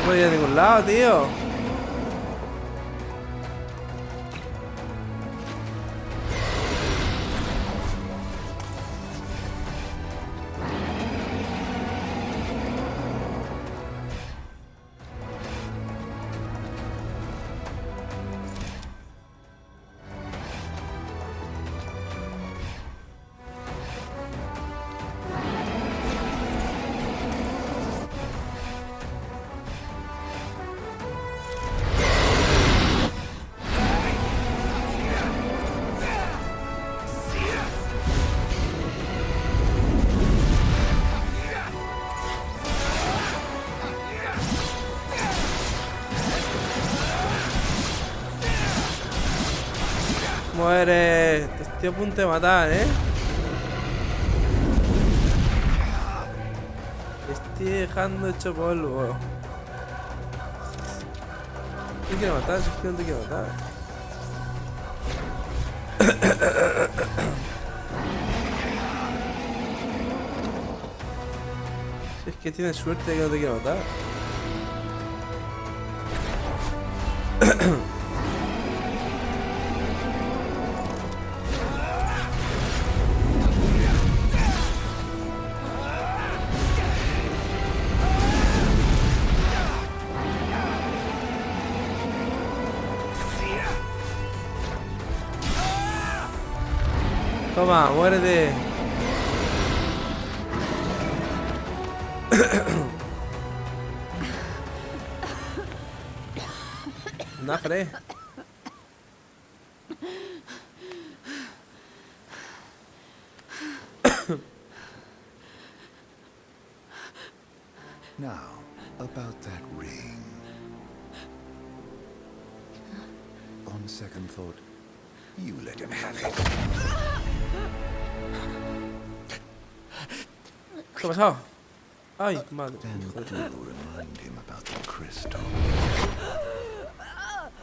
puedo ir a ningún lado, tío. Muere. Te estoy a punto de matar, ¿eh? Te estoy dejando hecho polvo. No te quiero matar, si es que no te quiero matar. Si es que tienes suerte de que no te quiero matar. Toma, muérete. Nafre. Now, about that ring. On second thought, you let him have it. ¿Qué ha pasado? Ay, madre. Then do remind him about the crystal.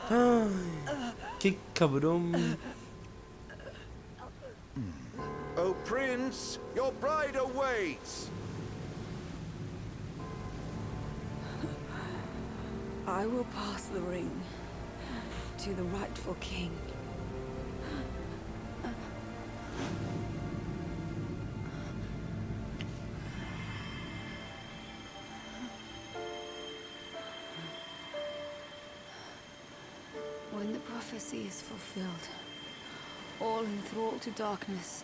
Ay, qué cabrón. Oh, Prince, your bride awaits. I will pass the ring to the rightful king. When the prophecy is fulfilled, all enthralled to darkness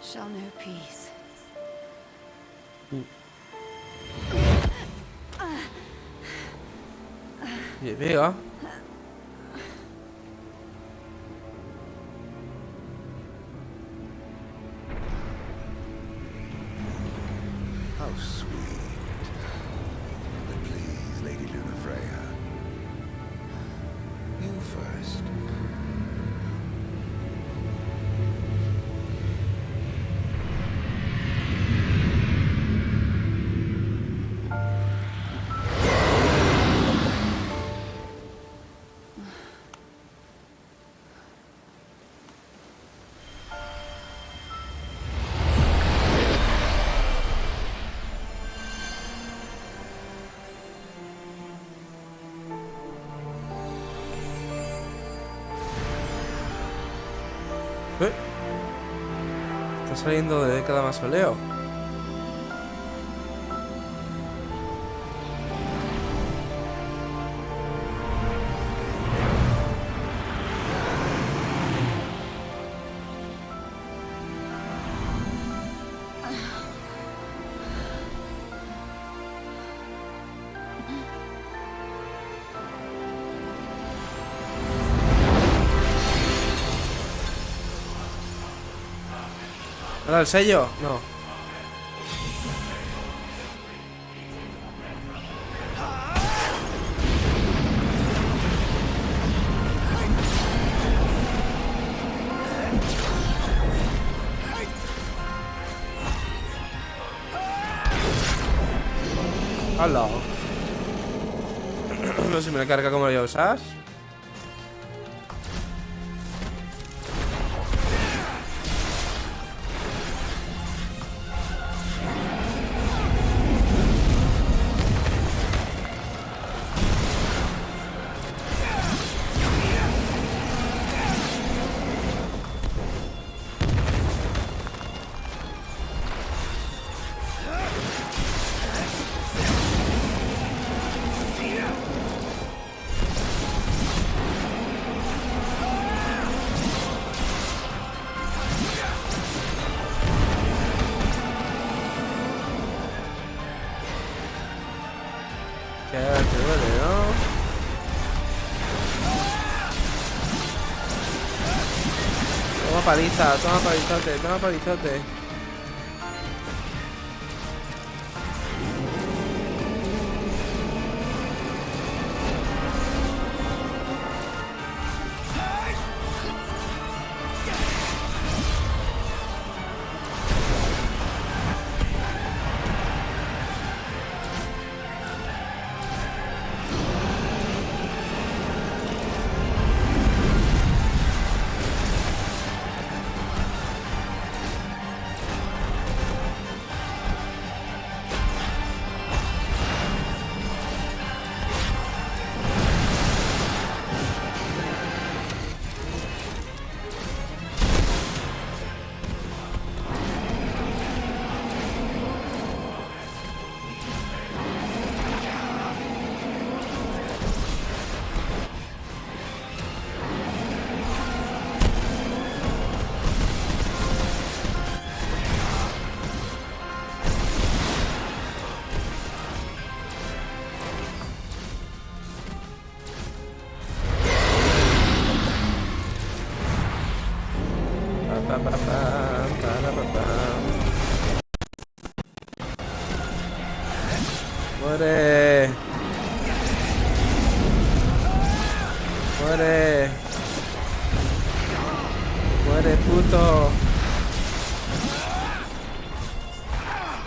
shall know peace. Venga. How sweet. But please, Lady Lunafreya, you first. Está saliendo de cada mausoleo. ¿Ahora el sello? No. ¡Hala! No sé si me la carga como lo voy a usar. paliza, toma palizote, toma palizote. Muere. Muere. Muere, puto.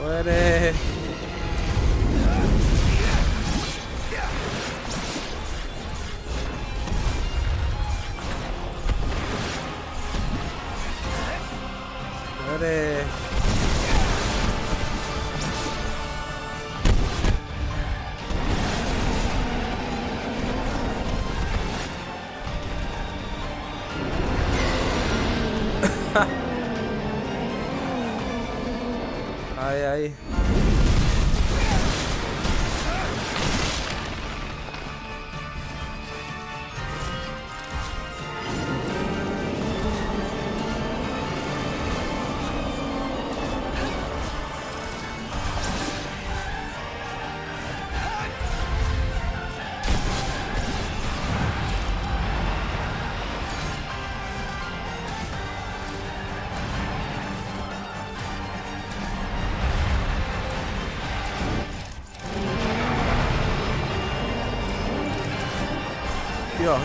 Muere. Muere. Ay, ay. Dios,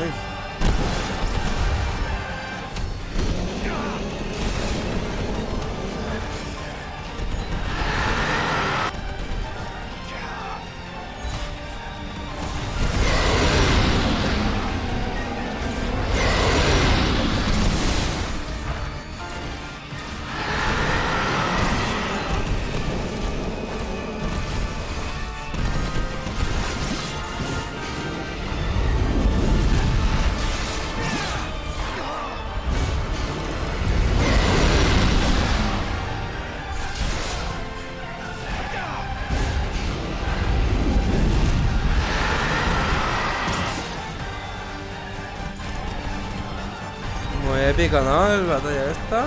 muy épico, ¿no? El batalla esta.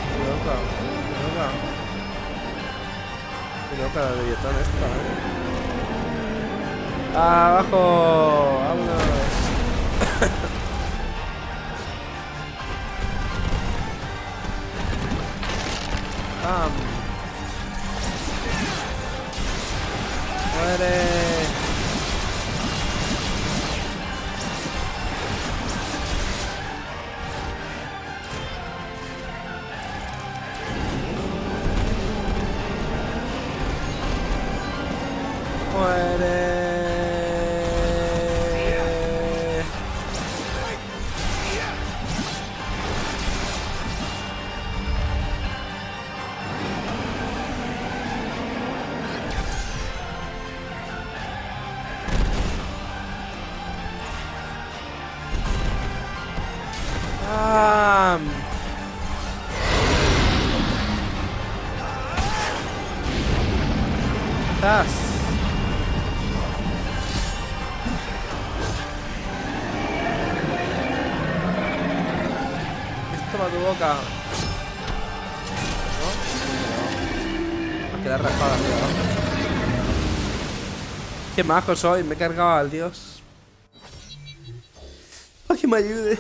Qué loca, qué loca. Qué loca la leviatán esta, ¡Abajo! ¡Vámonos! ¡Bam! ¡Muere! ¡Tas! Esto va a tu boca. ¿No? Va a quedar rajada, tío. Qué majo soy, me he cargado al dios. ¡Para que me ayude!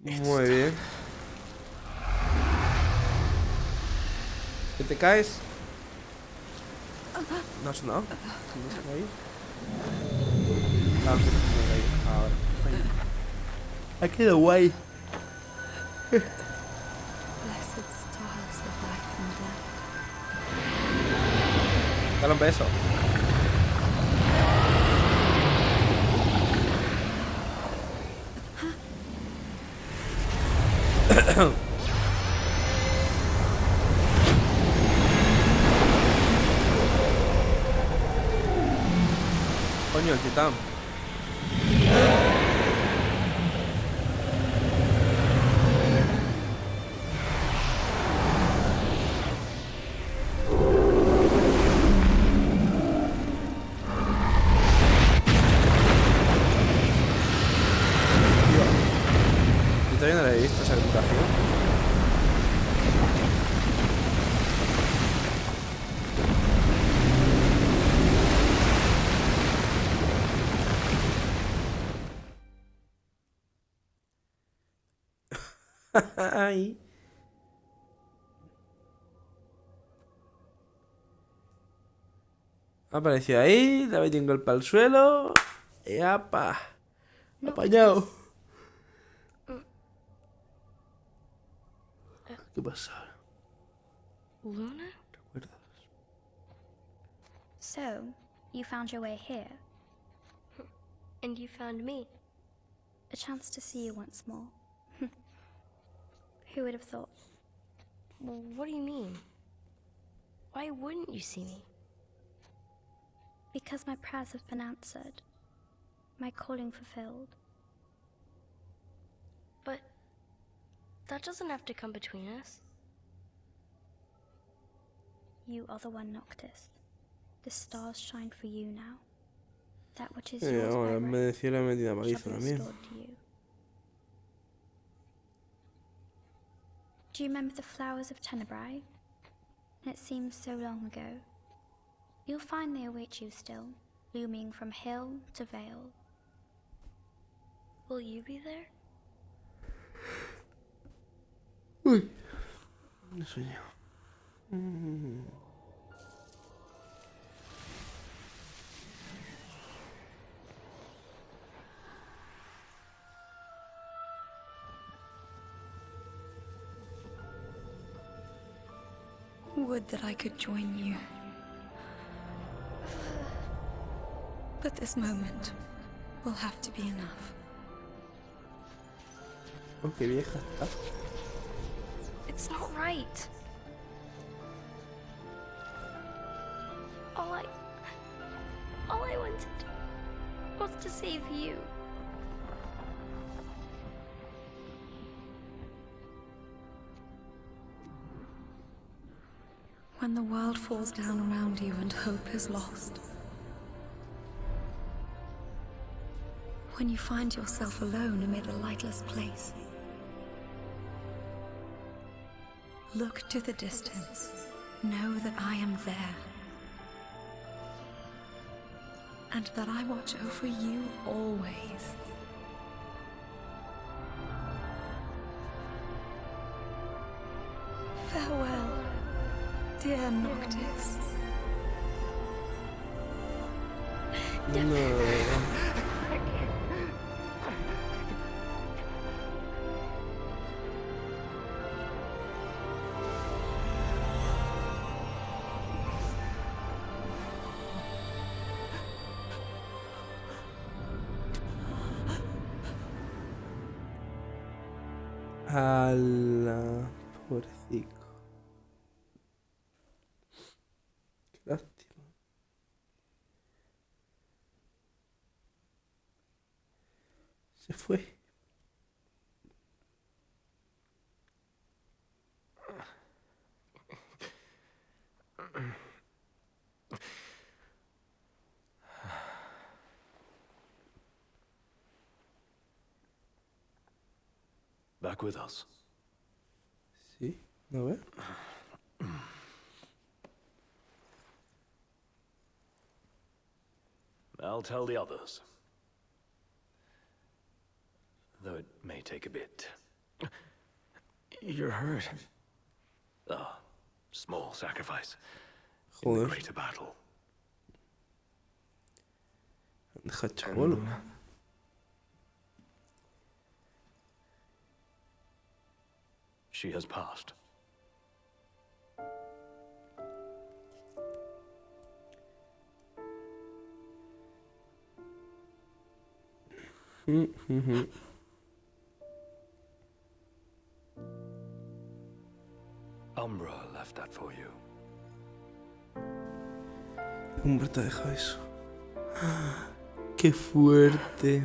Muy bien. ¿Que te caes? No has sonado. ¿Dónde se ha caído? Ah, sí, me he caído. Ahora. Ha quedado guay. Blessed stars of life and death. Dale un beso. Coño, el titán. Yo todavía no la he visto esa computación. Ay. Apareció ahí, le había un golpe al suelo. Y apa. Apañado. ¿Qué pasa? Luna? ¿Recuerdas? So, you found your way here. And you found me. A chance to see you once more. Who would have thought? Well, what do you mean? Why wouldn't you see me? Because my prayers have been answered. My calling fulfilled. But that doesn't have to come between us. You are the one, Noctis. The stars shine for you now. That which is yours Ahora by me right decía la metida shall paliza be también. restored to you. Do you remember the flowers of Tenebrae? It seems so long ago. You'll find they await you still, looming from hill to vale. Will you be there? Uy. No sueño. Would that I could join you. But this moment will have to be enough. Oh, qué vieja está. It's not right. All I wanted was to save you. When the world falls down around you and hope is lost. When you find yourself alone amid a lightless place. Look to the distance. Know that I am there. And that I watch over you always. Farewell, dear Noctis. Ala, pobrecito. Qué lástima. Se fue. Back with us. Sí, a ver. I'll tell the others. Though it may take a bit. You're hurt. Oh, small sacrifice in the greater battle. Deja chavolo. She has passed. Umbra left that for you. Umbra te deja eso. ¡Qué fuerte!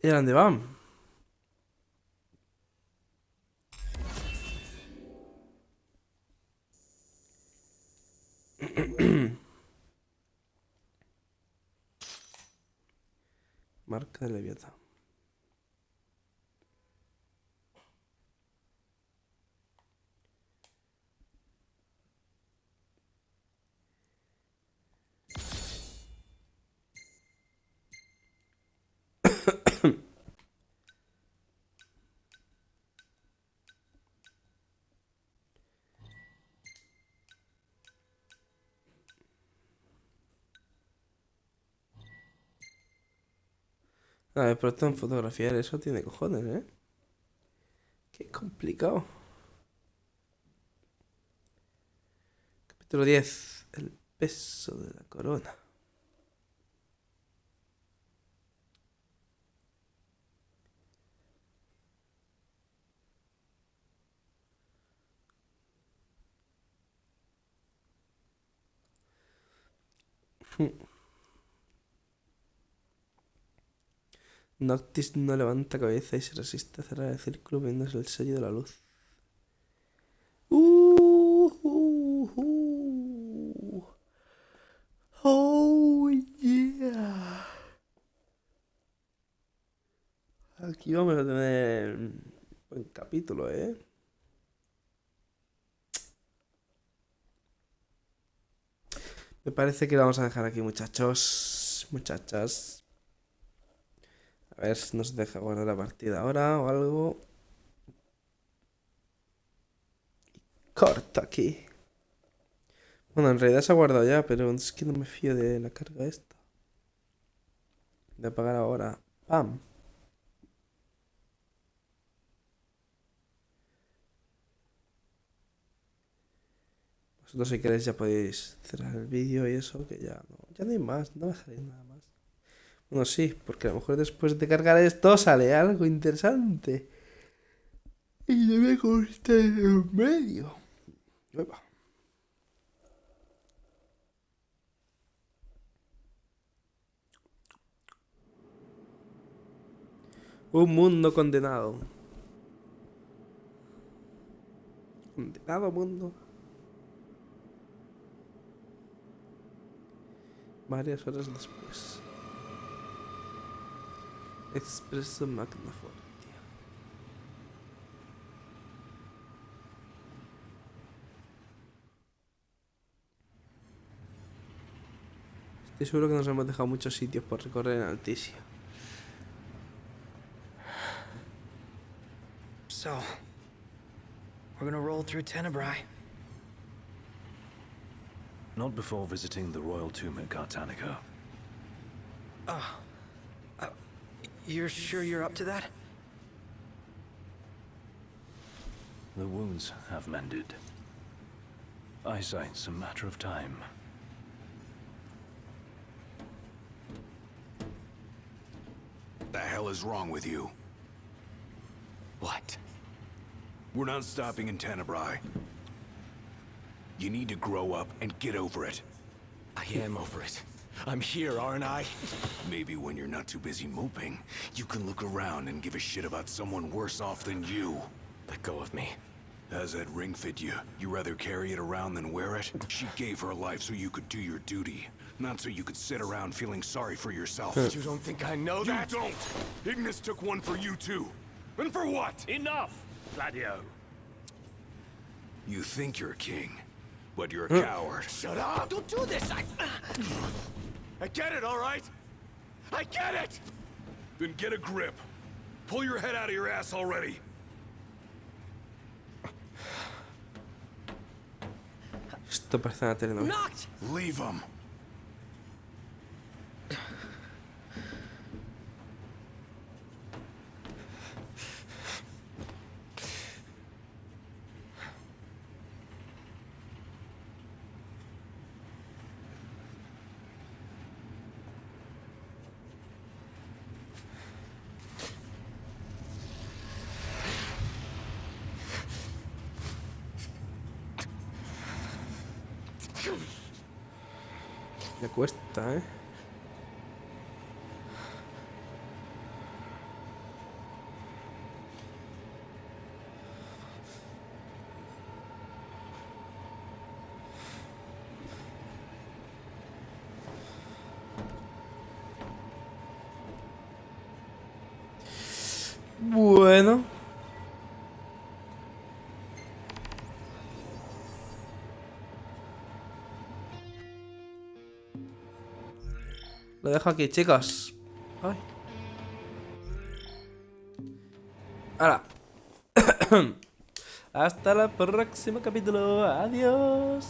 ¿Y a dónde van? Marca de Leviatán. A ver, pero esto en fotografiar eso tiene cojones, ¿eh? Qué complicado. Capítulo 10. El peso de la corona. Noctis no levanta cabeza y se resiste a cerrar el círculo viéndose el sello de la luz. Oh, yeah. Aquí vamos a tener un buen capítulo, ¿eh? Me parece que lo vamos a dejar aquí, muchachos, muchachas. A ver si nos deja guardar la partida ahora o algo. Corta aquí. Bueno, en realidad se ha guardado ya, pero es que no me fío de la carga esta. De apagar ahora. ¡Pam! Vosotros si queréis ya podéis cerrar el vídeo y eso, que ya no hay más, no va a salir nada más. Bueno, sí, porque a lo mejor después de cargar esto sale algo interesante. Y no me gusta en medio. Uepa. Un mundo condenado. Condenado mundo. Varias horas después. Expreso Magna Fortia. Estoy seguro que nos hemos dejado muchos sitios por recorrer en Altissia. So, we're gonna roll through Tenebrae. Not before visiting the royal tomb at Gartanica. You're sure you're up to that? The wounds have mended. Eyesight's a matter of time. The hell is wrong with you? What? We're not stopping in Tenebrae. You need to grow up and get over it. I am over it. I'm here, aren't I? Maybe when you're not too busy moping, you can look around and give a shit about someone worse off than you. Let go of me. How's that ring fit you? You rather carry it around than wear it? She gave her life so you could do your duty, not so you could sit around feeling sorry for yourself. You don't think I know that? You don't! Ignis took one for you too. And for what? Enough, Gladio. You think you're a king, but you're a coward. Shut up! Don't do this! I get it, all right? I get it! Then get a grip. Pull your head out of your ass already. Esto parece una telenovela. Knocked! Leave him. Le cuesta, ¿eh? Bueno. Lo dejo aquí, chicos. Ay. Ahora. Hasta el próximo capítulo. Adiós.